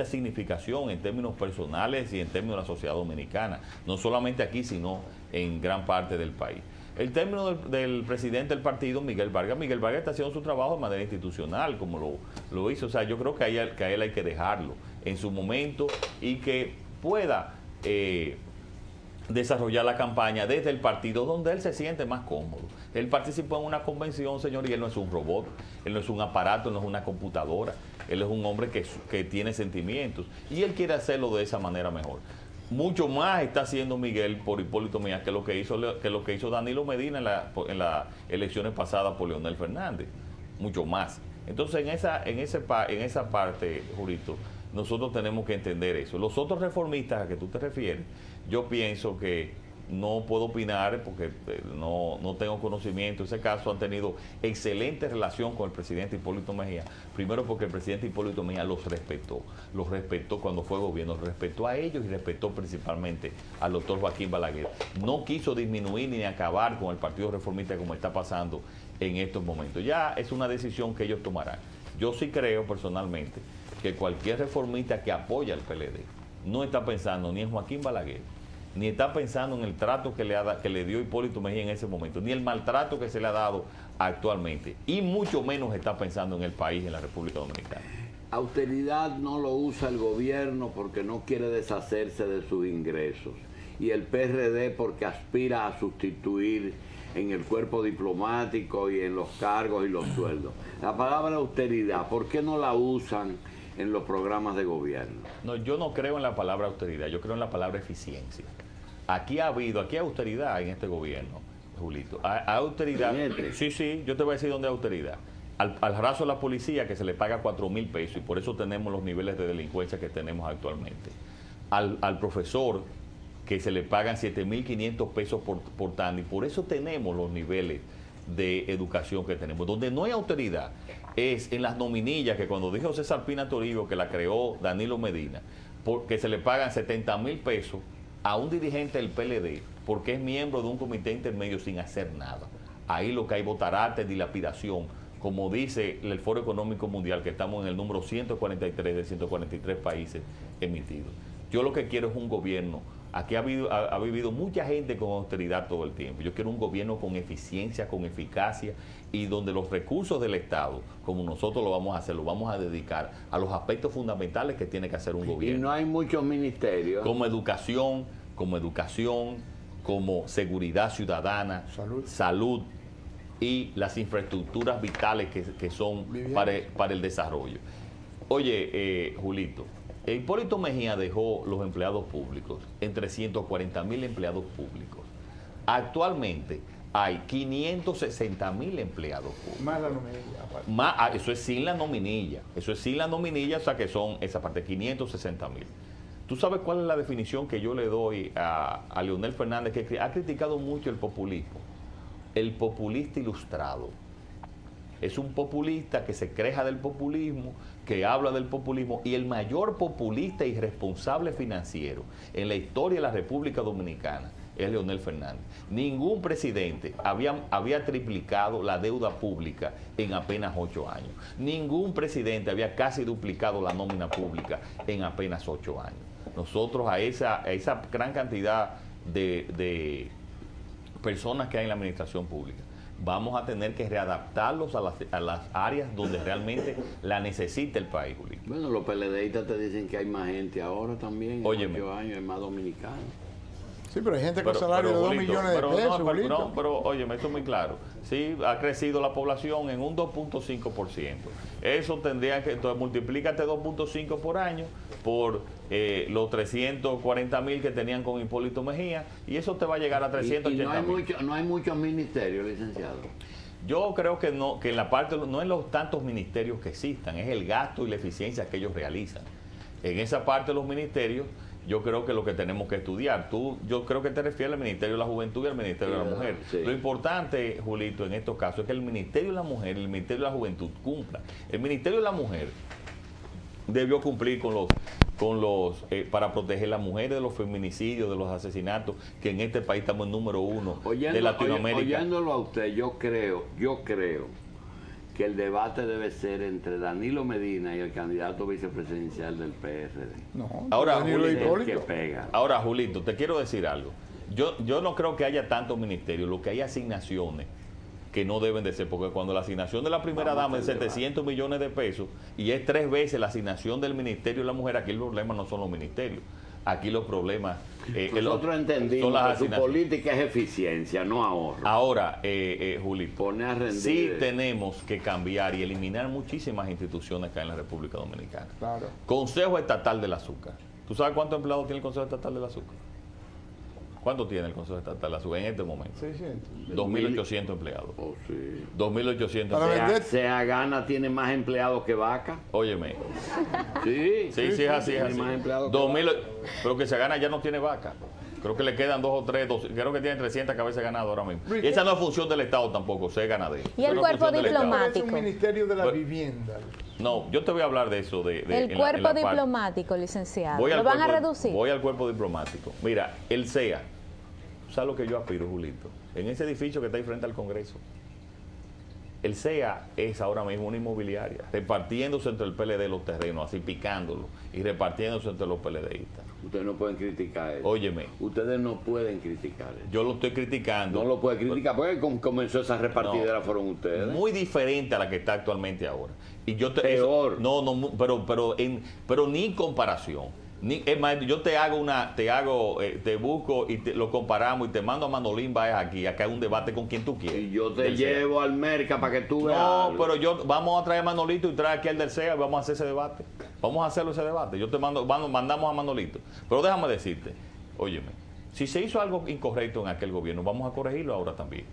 significación en términos personales y en términos de la sociedad dominicana, no solamente aquí, sino en gran parte del país. El término del presidente del partido, Miguel Vargas está haciendo su trabajo de manera institucional, como lo hizo. O sea, yo creo que a él hay que dejarlo en su momento y que pueda desarrollar la campaña desde el partido donde él se siente más cómodo. Él participó en una convención, señor, y él no es un robot, él no es un aparato, no es una computadora. Él es un hombre que tiene sentimientos y él quiere hacerlo de esa manera mejor. Mucho más está haciendo Miguel por Hipólito Mejía que lo que hizo Danilo Medina en las elecciones pasadas por Leonel Fernández. Mucho más. Entonces, en esa parte, Julito, nosotros tenemos que entender eso. Los otros reformistas a que tú te refieres, yo pienso que no puedo opinar porque no tengo conocimiento. En ese caso han tenido excelente relación con el presidente Hipólito Mejía. Primero porque el presidente Hipólito Mejía los respetó cuando fue gobierno, respetó a ellos y respetó principalmente al doctor Joaquín Balaguer. No quiso disminuir ni acabar con el Partido Reformista como está pasando en estos momentos. Ya es una decisión que ellos tomarán. Yo sí creo personalmente que cualquier reformista que apoya al PLD no está pensando ni en Joaquín Balaguer, ni está pensando en el trato que le dio Hipólito Mejía en ese momento, ni el maltrato que se le ha dado actualmente, y mucho menos está pensando en el país, en la República Dominicana. Austeridad no lo usa el gobierno porque no quiere deshacerse de sus ingresos, y el PRD porque aspira a sustituir en el cuerpo diplomático y en los cargos y los sueldos. La palabra austeridad, ¿por qué no la usan en los programas de gobierno? No, yo no creo en la palabra austeridad, yo creo en la palabra eficiencia. Aquí hay austeridad en este gobierno, Julito. Hay austeridad. Sí, yo te voy a decir dónde hay austeridad. Al raso de la policía, que se le paga 4.000 pesos, y por eso tenemos los niveles de delincuencia que tenemos actualmente. Al profesor, que se le pagan 7.500 pesos por tanda, y por eso tenemos los niveles de educación que tenemos. Donde no hay austeridad es en las nominillas, que cuando dijo César Pina Toribio, que la creó Danilo Medina, porque se le pagan 70.000 pesos a un dirigente del PLD porque es miembro de un comité intermedio sin hacer nada. Ahí lo que hay botarate, dilapidación, como dice el Foro Económico Mundial, que estamos en el número 143 de 143 países emitidos. Yo lo que quiero es un gobierno. Aquí ha vivido mucha gente con austeridad todo el tiempo. Yo quiero un gobierno con eficiencia, con eficacia, y donde los recursos del Estado, como nosotros lo vamos a hacer, lo vamos a dedicar a los aspectos fundamentales que tiene que hacer un gobierno. Y no hay muchos ministerios. Como educación, como seguridad ciudadana, salud y las infraestructuras vitales que son para el desarrollo. Oye, Julito, Hipólito Mejía dejó los empleados públicos en 340.000 empleados públicos. Actualmente hay 560.000 empleados públicos. Más la nominilla. Eso es sin la nominilla. O sea que son esa parte, 560.000. ¿Tú sabes cuál es la definición que yo le doy a Leonel Fernández, que ha criticado mucho el populismo? El populista ilustrado. Es un populista que se queja del populismo, que habla del populismo, y el mayor populista y responsable financiero en la historia de la República Dominicana es Leonel Fernández. Ningún presidente había triplicado la deuda pública en apenas 8 años. Ningún presidente había casi duplicado la nómina pública en apenas 8 años. Nosotros a esa gran cantidad de personas que hay en la administración pública, vamos a tener que readaptarlos a las áreas donde realmente la necesita el país, Julio. Bueno, los PLDistas te dicen que hay más gente ahora también, en 8 años hay más dominicanos. Sí, pero hay gente con salario de 2 millones de pesos, pero óyeme, esto es muy claro. Sí, ha crecido la población en un 2.5%. Eso tendría que, entonces multiplícate 2.5 por año por los 340.000 que tenían con Hipólito Mejía, y eso te va a llegar a 380.000. No hay muchos ministerios, licenciado. Yo creo que no, que en la parte, no es los tantos ministerios que existan, es el gasto y la eficiencia que ellos realizan. En esa parte de los ministerios, yo creo que lo que tenemos que estudiar, yo creo que te refieres al Ministerio de la Juventud y al Ministerio de la Mujer. Sí. Lo importante, Julito, en estos casos es que el Ministerio de la Mujer y el Ministerio de la Juventud cumplan. El Ministerio de la Mujer debió cumplir para proteger a las mujeres de los feminicidios, de los asesinatos, que en este país estamos en número 1 de Latinoamérica. Oyéndolo a usted, yo creo que el debate debe ser entre Danilo Medina y el candidato vicepresidencial del PRD. No, ahora, Julito, Julito, te quiero decir algo. yo no creo que haya tantos ministerios, lo que hay asignaciones que no deben de ser, porque cuando la asignación de la primera dama es 700 millones de pesos y es 3 veces la asignación del Ministerio de la Mujer, aquí el problema no son los ministerios, aquí los problemas nosotros entendimos que su política es eficiencia, no ahorro. Ahora, Juli, sí tenemos que cambiar y eliminar muchísimas instituciones que hay en la República Dominicana. Claro. Consejo Estatal del Azúcar. ¿Tú sabes cuántos empleados tiene el Consejo Estatal del Azúcar? ¿Cuánto tiene el Consejo Estatal del Azúcar en este momento? 600. 2.800 empleados. Oh, sí. 2.800 empleados. Seagana tiene más empleados que Vaca. Óyeme. Sí, es así. Más empleados 2000, pero que Seagana ya no tiene Vaca. Creo que le quedan 2 o 3, creo que tiene 300 cabezas ganadas ahora mismo. Y esa no es función del Estado tampoco, ser ganadero. ¿Y el cuerpo diplomático? Es un ministerio de la vivienda. No, yo te voy a hablar de eso. El cuerpo diplomático, licenciado. ¿Lo van a reducir? Voy al cuerpo diplomático. Mira, el CEA, ¿sabes lo que yo aspiro, Julito? En ese edificio que está ahí frente al Congreso. El CEA es ahora mismo una inmobiliaria, repartiéndose entre el PLD los terrenos, así picándolos, y repartiéndose entre los PLDistas. Ustedes no pueden criticar eso. Óyeme. Ustedes no pueden criticar eso. Yo lo estoy criticando. No lo pueden criticar, porque comenzó esa repartidera fueron ustedes. Muy diferente a la que está actualmente ahora. Y yo peor. Pero ni en comparación. Es más, yo te busco y lo comparamos y te mando a Manolín Báez aquí, acá hay un debate con quien tú quieres. Y yo te llevo al Merca para que tú veas. No, pero vamos a traer a Manolito y traer aquí al del CEA y vamos a hacer ese debate. Vamos a hacerlo ese debate. Yo te mandamos a Manolito. Pero déjame decirte, óyeme, si se hizo algo incorrecto en aquel gobierno, vamos a corregirlo ahora también.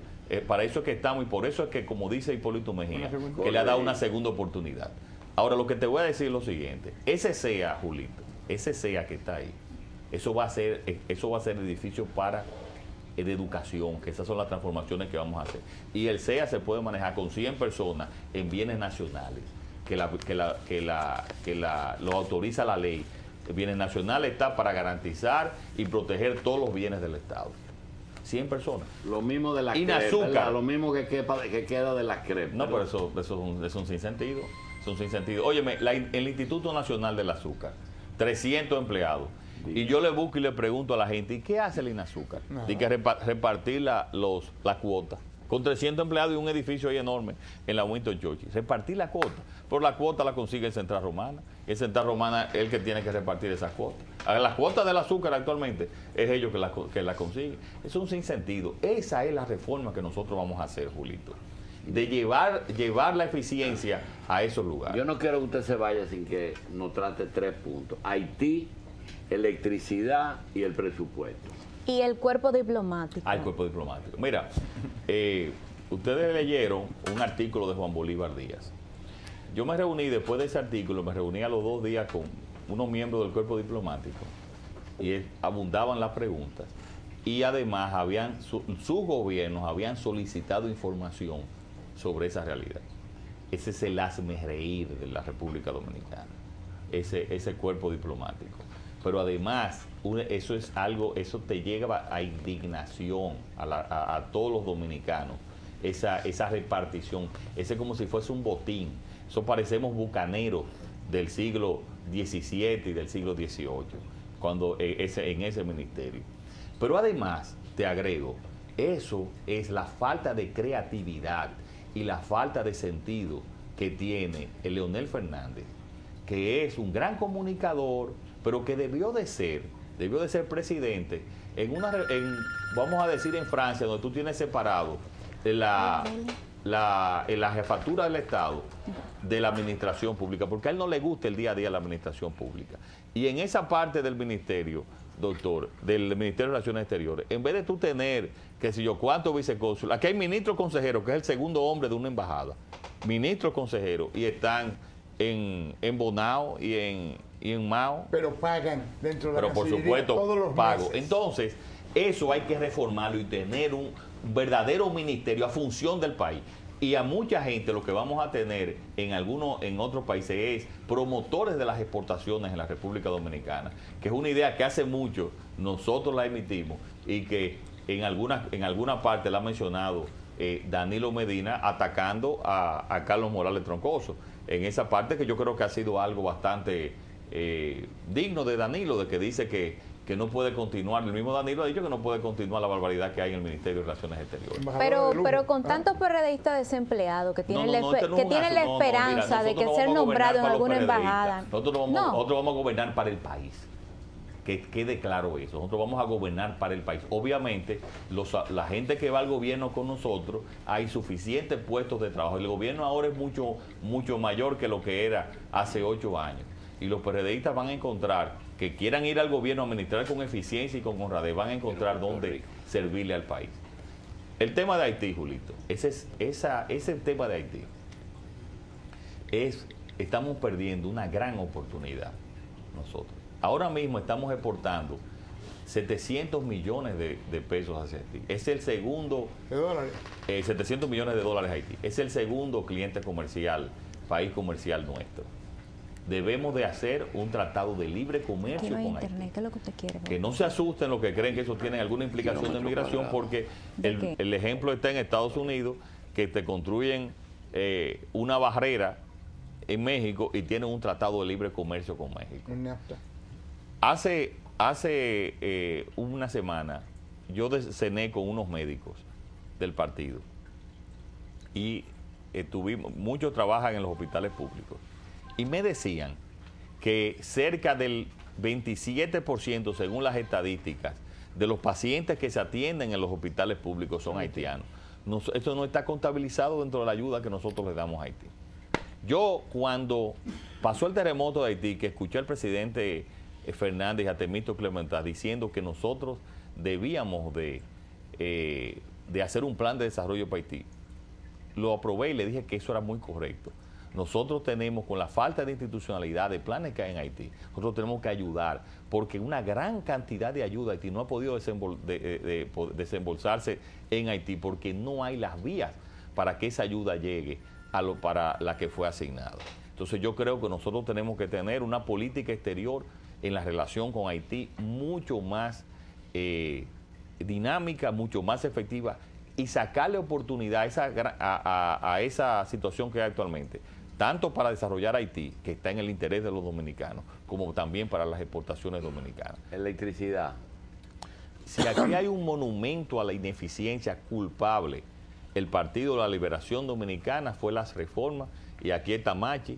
Para eso es que estamos y por eso es que, como dice Hipólito Mejía, que le ha dado una segunda oportunidad. Ahora, lo que te voy a decir es lo siguiente. Ese CEA, Julito, ese CEA que está ahí, eso va a ser edificio de educación, que esas son las transformaciones que vamos a hacer. Y el CEA se puede manejar con 100 personas en bienes nacionales, lo autoriza la ley. El bienes nacionales está para garantizar y proteger todos los bienes del Estado. 100 personas. Lo mismo de la CREP, lo mismo que queda de la CREP. No, pero eso es un sinsentido. Es un sinsentido. Óyeme, el Instituto Nacional del Azúcar, 300 empleados. Sí. Y yo le busco y le pregunto a la gente, ¿y qué hace el INAZÚCAR? Tiene que repartir la cuota. Con 300 empleados y un edificio ahí enorme en la Winston Churchill. Repartir la cuota. Pero la cuota la consigue el Central Romana. El Central Romana es el que tiene que repartir esas cuotas. Las cuotas del azúcar actualmente es ellos que la consiguen. Eso es un sinsentido. Esa es la reforma que nosotros vamos a hacer, Julito. De llevar la eficiencia a esos lugares. Yo no quiero que usted se vaya sin que nos trate 3 puntos. Haití, electricidad y el presupuesto. Y el cuerpo diplomático. El cuerpo diplomático. Mira, ustedes leyeron un artículo de Juan Bolívar Díaz. Yo me reuní, después de ese artículo, me reuní a los 2 días con unos miembros del cuerpo diplomático y abundaban las preguntas. Y además sus gobiernos habían solicitado información sobre esa realidad. Ese es el hazmerreír de la República Dominicana, ese cuerpo diplomático. Pero además, eso te lleva a indignación a todos los dominicanos, esa repartición. Ese es como si fuese un botín. Eso parecemos bucaneros del siglo XVII y del siglo XVIII, en ese ministerio. Pero además, te agrego, eso es la falta de creatividad y la falta de sentido que tiene el Leonel Fernández, que es un gran comunicador, pero que debió de ser presidente vamos a decir en Francia, donde tú tienes separado la jefatura del Estado de la administración pública, porque a él no le gusta el día a día la administración pública. Y en esa parte del ministerio, doctor, del Ministerio de Relaciones Exteriores, en vez de tú tener, qué sé yo, cuántos vicecónsules, aquí hay ministro consejero, que es el segundo hombre de una embajada, ministro consejero, y están en Bonao y en Mao. Pero pagan dentro de la Pero por supuesto, todos los pago. meses. Entonces, eso hay que reformarlo y tener un verdadero ministerio a función del país. Y a mucha gente lo que vamos a tener en otros países es promotores de las exportaciones en la República Dominicana, que es una idea que hace mucho nosotros la emitimos y que en alguna parte la ha mencionado Danilo Medina atacando a Carlos Morales Troncoso. En esa parte que yo creo que ha sido algo bastante digno de Danilo, de que dice que que no puede continuar. El mismo Danilo ha dicho que no puede continuar la barbaridad que hay en el Ministerio de Relaciones Exteriores. Pero con tantos PRDistas desempleados que tienen la esperanza de que ser nombrado en alguna embajada. Nosotros vamos a gobernar para el país. Que quede claro eso. Nosotros vamos a gobernar para el país. Obviamente, la gente que va al gobierno con nosotros, hay suficientes puestos de trabajo. El gobierno ahora es mucho mayor que lo que era hace 8 años. Y los PRDistas van a encontrar, que quieran ir al gobierno a administrar con eficiencia y con honradez, van a encontrar dónde servirle al país. El tema de Haití, Julito, ese tema de Haití, estamos perdiendo una gran oportunidad nosotros. Ahora mismo estamos exportando 700 millones de pesos hacia Haití. Es el segundo... ¿De dólares? 700 millones de dólares a Haití. Es el segundo cliente comercial, país comercial nuestro. Debemos de hacer un tratado de libre comercio con Haití. ¿Qué es lo que usted quiere? Que no se asusten los que creen que eso tiene alguna implicación de migración, porque el ejemplo está en Estados Unidos, que te construyen una barrera en México y tienen un tratado de libre comercio con México. Hace una semana yo cené con unos médicos del partido y muchos trabajan en los hospitales públicos y me decían que cerca del 27%, según las estadísticas, de los pacientes que se atienden en los hospitales públicos son haitianos. Esto no está contabilizado dentro de la ayuda que nosotros le damos a Haití. Yo, cuando pasó el terremoto de Haití, que escuché al presidente Fernández y a Temístocles Clementás diciendo que nosotros debíamos de hacer un plan de desarrollo para Haití, lo aprobé y le dije que eso era muy correcto. Nosotros tenemos, con la falta de institucionalidad de planes que hay en Haití, nosotros tenemos que ayudar, porque una gran cantidad de ayuda a Haití no ha podido desembolsarse en Haití, porque no hay las vías para que esa ayuda llegue para la que fue asignada. Entonces yo creo que nosotros tenemos que tener una política exterior en la relación con Haití mucho más dinámica, mucho más efectiva, y sacarle oportunidad a esa situación que hay actualmente, tanto para desarrollar Haití, que está en el interés de los dominicanos, como también para las exportaciones dominicanas. Electricidad. Si aquí hay un monumento a la ineficiencia culpable, el Partido de la Liberación Dominicana fue las reformas, y aquí está Machi,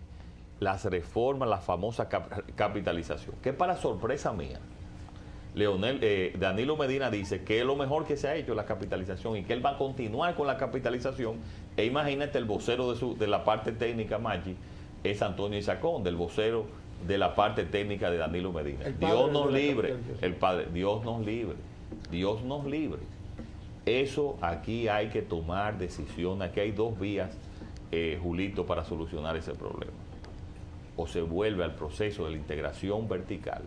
las reformas, la famosa capitalización, que para sorpresa mía, Danilo Medina dice que es lo mejor que se ha hecho la capitalización y que él va a continuar con la capitalización. E imagínate, el vocero de la parte técnica, Machi, es Antonio Isacón, del vocero de la parte técnica de Danilo Medina. Dios nos libre, el padre, Dios nos libre, Dios nos libre. Eso aquí hay que tomar decisión. Aquí hay dos vías, Julito, para solucionar ese problema. O se vuelve al proceso de la integración vertical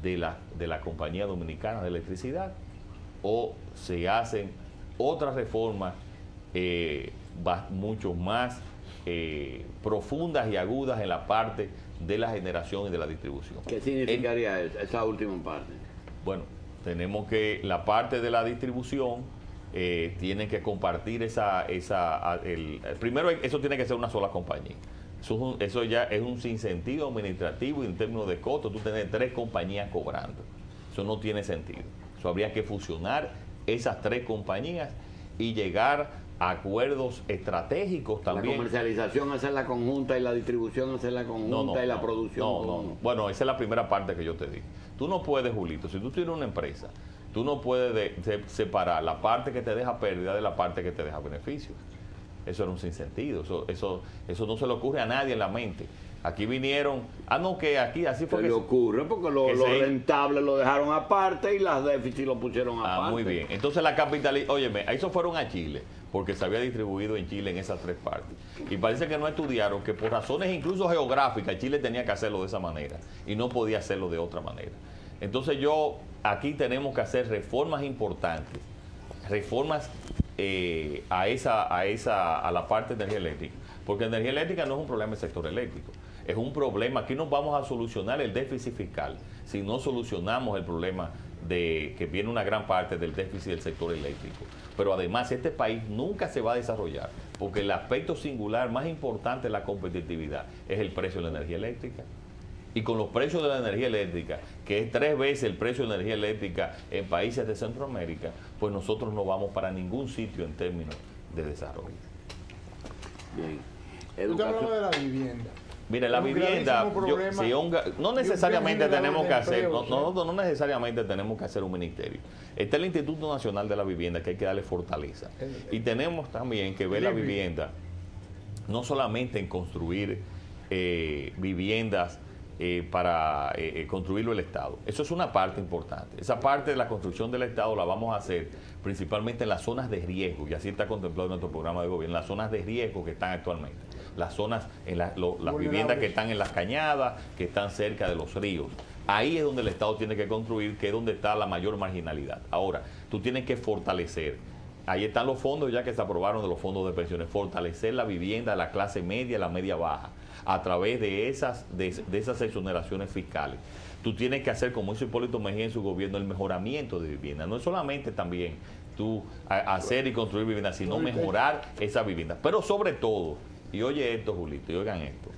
de la Compañía Dominicana de Electricidad, o se hacen otras reformas mucho más profundas y agudas en la parte de la generación y de la distribución. ¿Qué significaría esa última parte? Bueno, tenemos que la parte de la distribución tiene que compartir primero eso tiene que ser una sola compañía. Eso ya es un sinsentido administrativo y en términos de costos, tú tener 3 compañías cobrando. Eso no tiene sentido. Eso habría que fusionar esas 3 compañías y llegar a acuerdos estratégicos también. La comercialización hacer la conjunta y la distribución hacer la conjunta y la producción. No. Bueno, esa es la primera parte que yo te dije. Tú no puedes, Julito, si tú tienes una empresa, tú no puedes separar la parte que te deja pérdida de la parte que te deja beneficios. Eso era un sinsentido, eso no se le ocurre a nadie en la mente. Aquí vinieron, que aquí así fue. Se le ocurre porque lo rentable lo dejaron aparte y las déficits lo pusieron aparte. Muy bien. Entonces la capitalización, óyeme, eso fueron a Chile, porque se había distribuido en Chile en esas 3 partes. Y parece que no estudiaron que por razones incluso geográficas, Chile tenía que hacerlo de esa manera y no podía hacerlo de otra manera. Entonces aquí tenemos que hacer reformas importantes, reformas a la parte de energía eléctrica, porque energía eléctrica no es un problema del sector eléctrico, es un problema. Aquí no vamos a solucionar el déficit fiscal si no solucionamos el problema de que viene una gran parte del déficit del sector eléctrico. Pero además este país nunca se va a desarrollar porque el aspecto singular más importante de la competitividad es el precio de la energía eléctrica. y con los precios de la energía eléctrica, que es 3 veces el precio de energía eléctrica en países de Centroamérica, pues nosotros no vamos para ningún sitio en términos de desarrollo. Bien. Usted hablaba de la vivienda. Mire, la vivienda, no necesariamente tenemos que hacer, no necesariamente tenemos que hacer un ministerio. Está el Instituto Nacional de la Vivienda, que hay que darle fortaleza. Y tenemos también que ver la vivienda, no solamente en construir viviendas para construirlo el Estado. Eso es una parte importante. Esa parte de la construcción del Estado la vamos a hacer principalmente en las zonas de riesgo, y así está contemplado en nuestro programa de gobierno, las zonas de riesgo que están actualmente. Las zonas, las viviendas que están en las cañadas, que están cerca de los ríos. Ahí es donde el Estado tiene que construir, que es donde está la mayor marginalidad. Ahora, tú tienes que fortalecer. Ahí están los fondos ya que se aprobaron de los fondos de pensiones. Fortalecer la vivienda de la clase media y la media baja a través de esas exoneraciones fiscales. Tú tienes que hacer, como hizo Hipólito Mejía en su gobierno, el mejoramiento de vivienda. No es solamente también tú hacer y construir vivienda, sino mejorar esa vivienda. Pero sobre todo, y oye esto, Julito, y oigan esto,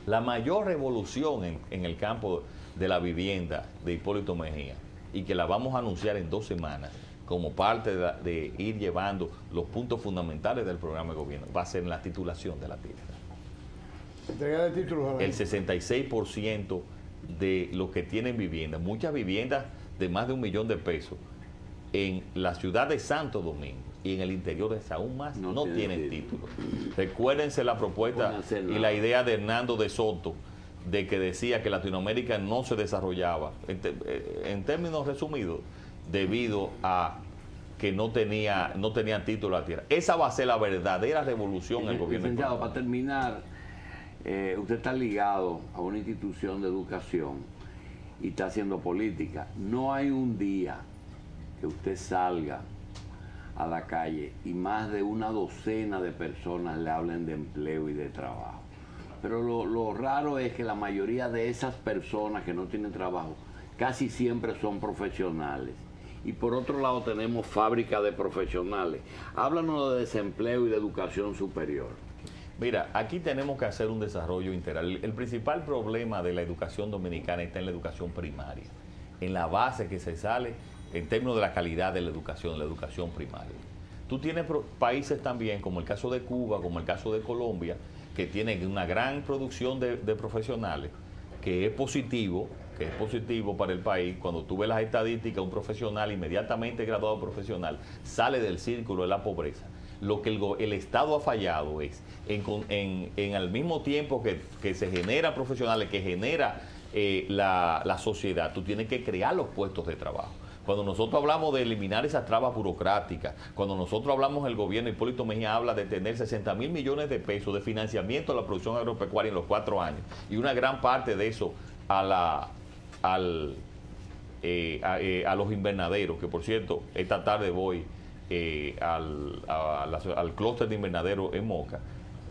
la mayor revolución en el campo de la vivienda de Hipólito Mejía, y que la vamos a anunciar en 2 semanas, como parte de ir llevando los puntos fundamentales del programa de gobierno, va a ser en la titulación de la tierra. Entrega de títulos a la el 66% de los que tienen vivienda, muchas viviendas de más de $1 millón en la ciudad de Santo Domingo y en el interior de aún más no tienen título. Recuérdense la propuesta y la idea de Hernando de Soto, de que decía que Latinoamérica no se desarrollaba, en términos resumidos, debido a que no tenían título a la tierra. Esa va a ser la verdadera revolución en el gobierno. Licenciado, para terminar, usted está ligado a una institución de educación y está haciendo política. No hay un día que usted salga a la calle y más de una docena de personas le hablen de empleo y de trabajo. Pero lo raro es que la mayoría de esas personas que no tienen trabajo casi siempre son profesionales. Y por otro lado tenemos fábricas de profesionales. Háblanos de desempleo y de educación superior. Mira, aquí tenemos que hacer un desarrollo integral. El principal problema de la educación dominicana está en la educación primaria, en la base que se sale en términos de la calidad de la educación primaria. Tú tienes países también, como el caso de Cuba, como el caso de Colombia, que tienen una gran producción de profesionales, que es positivo para el país. Cuando tú ves las estadísticas, un profesional inmediatamente graduado profesional sale del círculo de la pobreza. Lo que el Estado ha fallado es, en al mismo tiempo que se generan profesionales, que genera la sociedad, tú tienes que crear los puestos de trabajo. Cuando nosotros hablamos de eliminar esas trabas burocráticas, cuando nosotros hablamos del gobierno, Hipólito Mejía habla de tener 60.000 millones de pesos de financiamiento a la producción agropecuaria en los 4 años, y una gran parte de eso a los invernaderos, que por cierto, esta tarde voy al clúster de invernadero en Moca.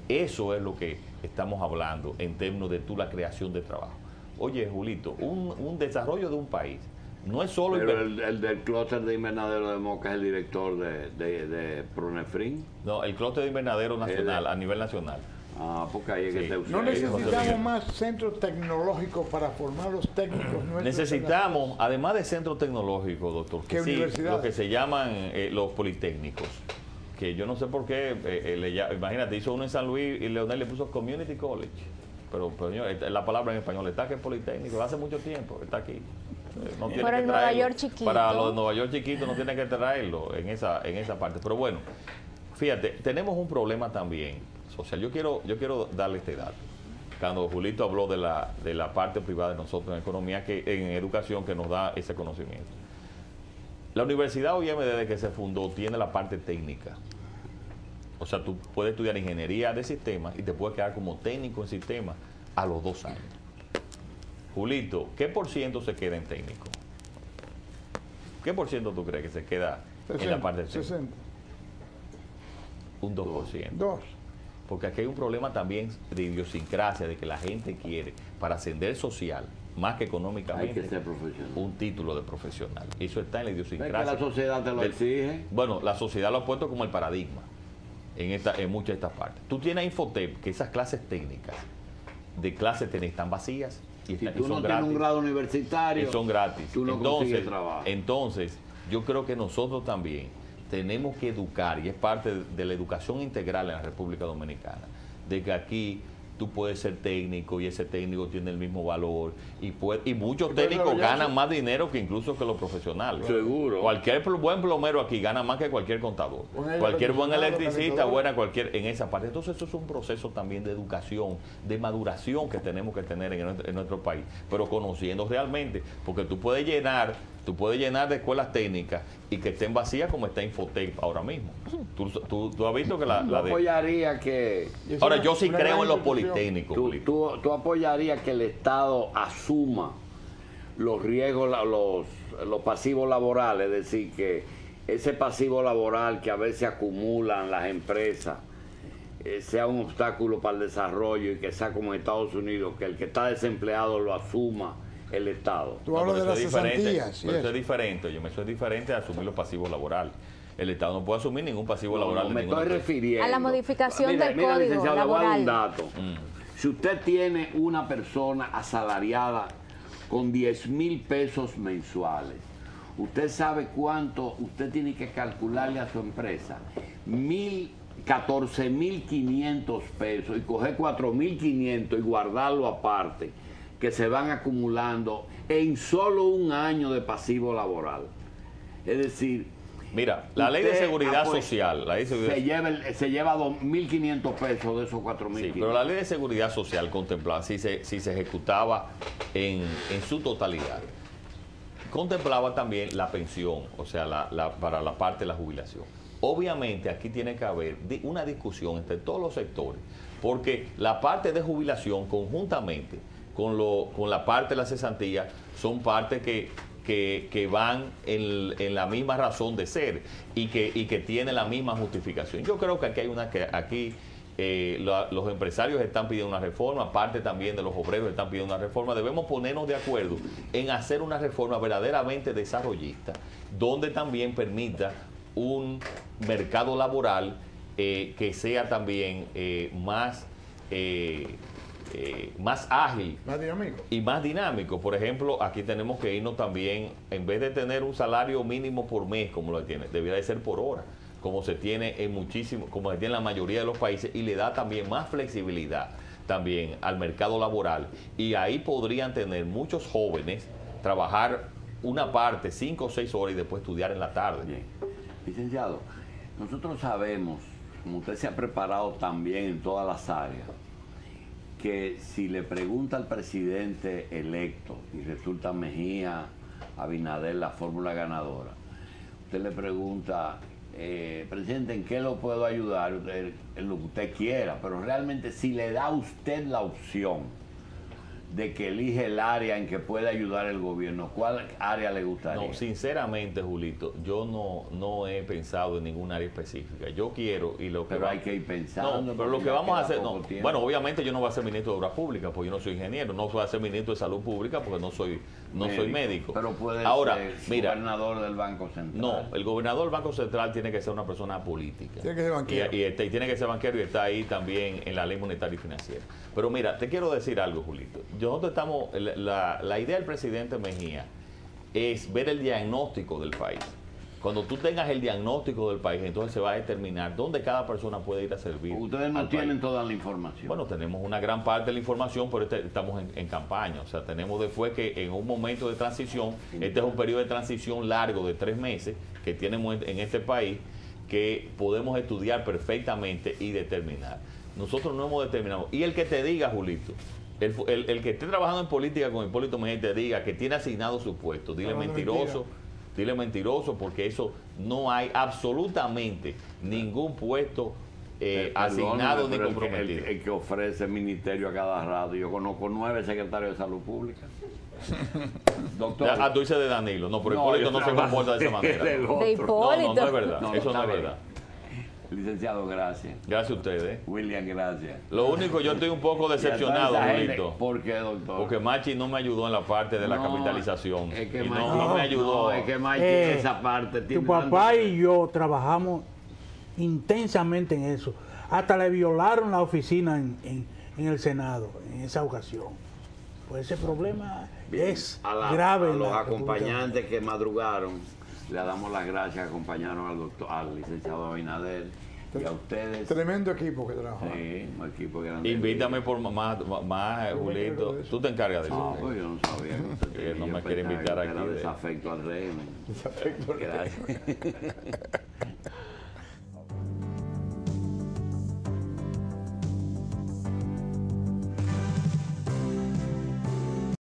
Eso es lo que estamos hablando en términos de la creación de trabajo. Oye, Julito, un desarrollo de un país no es solo... Pero el del clúster de invernadero de Moca es el director de Pronefrin. No, el clúster de invernadero nacional, a nivel nacional. Ah, porque ahí es que te no necesitamos más centros tecnológicos para formar los técnicos nuestros. Necesitamos, además de centros tecnológicos, doctor, que sí, lo que se llaman los politécnicos, que yo no sé por qué, imagínate, hizo uno en San Luis y Leonel le puso Community College, pero señor, la palabra en español está que es politécnico, hace mucho tiempo, está aquí. No tiene para que el Nueva York chiquito. Para los de Nueva York chiquito no tiene que traerlo en esa parte. Pero bueno, fíjate, tenemos un problema también social. Yo quiero darle este dato. Cuando Julito habló de la parte privada de nosotros en economía, en educación, que nos da ese conocimiento. La Universidad OIM, desde que se fundó, tiene la parte técnica. O sea, tú puedes estudiar ingeniería de sistemas y te puedes quedar como técnico en sistemas a los 2 años. Julito, ¿qué por ciento se queda en técnico? ¿Qué por ciento tú crees que se queda 60, en la parte técnica? 60. Un 2%. 2. Porque aquí hay un problema también de idiosincrasia, de que la gente quiere, para ascender social, más que económicamente, hay que ser profesional, un título de profesional. Eso está en la idiosincrasia. ¿Es que la sociedad te lo exige? Bueno, la sociedad lo ha puesto como el paradigma en muchas de estas partes. Tú tienes Infotep, que esas clases técnicas de clase técnica están vacías. Si tú no tienes un grado universitario, y son gratis. Tú no consigues trabajo. Entonces, yo creo que nosotros también tenemos que educar, y es parte de la educación integral en la República Dominicana, de que aquí tú puedes ser técnico y ese técnico tiene el mismo valor y muchos técnicos ganan más dinero que incluso que los profesionales. Seguro. Cualquier buen plomero aquí gana más que cualquier contador. Cualquier buen electricista, en esa parte. Entonces eso es un proceso también de educación, de maduración que tenemos que tener en nuestro país, pero conociendo realmente, porque tú puedes llenar de escuelas técnicas y que estén vacías como está Infotec ahora mismo. Tú has visto que la de... apoyaría que... Ahora, yo sí creo en los politécnicos. Tú apoyarías que el Estado asuma los riesgos, los pasivos laborales, es decir, que ese pasivo laboral que a veces acumulan las empresas sea un obstáculo para el desarrollo y que sea como en Estados Unidos, que el que está desempleado lo asuma el Estado. Tú hablas de las cesantías. Pero eso es diferente, eso es diferente a asumir los pasivos laborales. El Estado no puede asumir ningún pasivo laboral. Me estoy refiriendo a la modificación del código laboral. Le voy a dar un dato. Si usted tiene una persona asalariada con 10,000 pesos mensuales, usted sabe cuánto usted tiene que calcularle a su empresa. 14,500 pesos y coger 4,500 y guardarlo aparte, que se van acumulando en solo un año de pasivo laboral. Es decir, mira, la ley de seguridad social, se lleva 2,500 pesos de esos 4,500. Sí, pero la ley de seguridad social contemplaba, si se ejecutaba en su totalidad, contemplaba también la pensión, o sea, para la parte de la jubilación. Obviamente aquí tiene que haber una discusión entre todos los sectores, porque la parte de jubilación conjuntamente con la parte de la cesantía son partes que van en la misma razón de ser y que tienen la misma justificación. Yo creo que aquí los empresarios están pidiendo una reforma, parte también de los obreros están pidiendo una reforma. Debemos ponernos de acuerdo en hacer una reforma verdaderamente desarrollista, donde también permita un mercado laboral que sea también más ágil y más dinámico. Por ejemplo, aquí tenemos que irnos también, en vez de tener un salario mínimo por mes como lo tiene, debería de ser por hora, como se tiene como se tiene en la mayoría de los países, y le da también más flexibilidad también al mercado laboral, y ahí podrían tener muchos jóvenes trabajar una parte 5 o 6 horas y después estudiar en la tarde. Bien. Licenciado, nosotros sabemos, como usted se ha preparado también en todas las áreas, que si le pregunta al presidente electo y resulta Mejía Abinader la fórmula ganadora, usted le pregunta, presidente, ¿en qué lo puedo ayudar? En lo que usted quiera, pero realmente si le da a usted la opción de que elige el área en que puede ayudar el gobierno, ¿cuál área le gustaría? No, sinceramente, Julito, yo no he pensado en ningún área específica. Yo quiero y lo que pero hay que ir pensando. No, pero lo que vamos a hacer, bueno, obviamente yo no voy a ser ministro de Obras Públicas, porque yo no soy ingeniero, no voy a ser ministro de Salud Pública porque no soy médico. Pero puede ser gobernador del Banco Central. No, el gobernador del Banco Central tiene que ser una persona política. Tiene que ser banquero. Y tiene que ser banquero y está ahí también en la ley monetaria y financiera. Pero mira, te quiero decir algo, Julito. Nosotros estamos, la idea del presidente Mejía es ver el diagnóstico del país. Cuando tú tengas el diagnóstico del país, entonces se va a determinar dónde cada persona puede ir a servir. Ustedes no tienen toda la información. Bueno, tenemos una gran parte de la información, pero estamos en campaña. O sea, tenemos después que en un momento de transición, este es un periodo de transición largo de 3 meses que tenemos en este país, que podemos estudiar perfectamente y determinar. Nosotros no hemos determinado. Y el que te diga, Julito, el que esté trabajando en política con Hipólito Mejía y te diga que tiene asignado su puesto, dile mentiroso. Dile mentiroso, porque eso no hay absolutamente ningún puesto asignado ni comprometido. El que ofrece ministerio a cada rato. Yo conozco 9 secretarios de Salud Pública. Doctor. Tú dices de Danilo. No, pero Hipólito no se comporta de esa manera. De Hipólito. No es verdad. Eso no es verdad. Licenciado, gracias. Gracias a ustedes. William, gracias. Lo único, yo estoy un poco decepcionado, Julito. ¿Por qué, doctor? Porque Machi no me ayudó en la parte de la capitalización. Es que Machi no me ayudó. No, es que Machi esa parte tiene. Tu papá y yo trabajamos intensamente en eso. Hasta le violaron la oficina en en el Senado en esa ocasión. Pues ese problema es grave. A los acompañantes que madrugaron, le damos las gracias que acompañaron al licenciado Abinader. Y a ustedes. Tremendo equipo que trabajó. Sí, un equipo grande. Invítame por más Julito. Tú te encargas de eso. No, pues yo no sabía que no me quiere invitar aquí. Era desafecto al régimen. Desafecto al régimen. Gracias.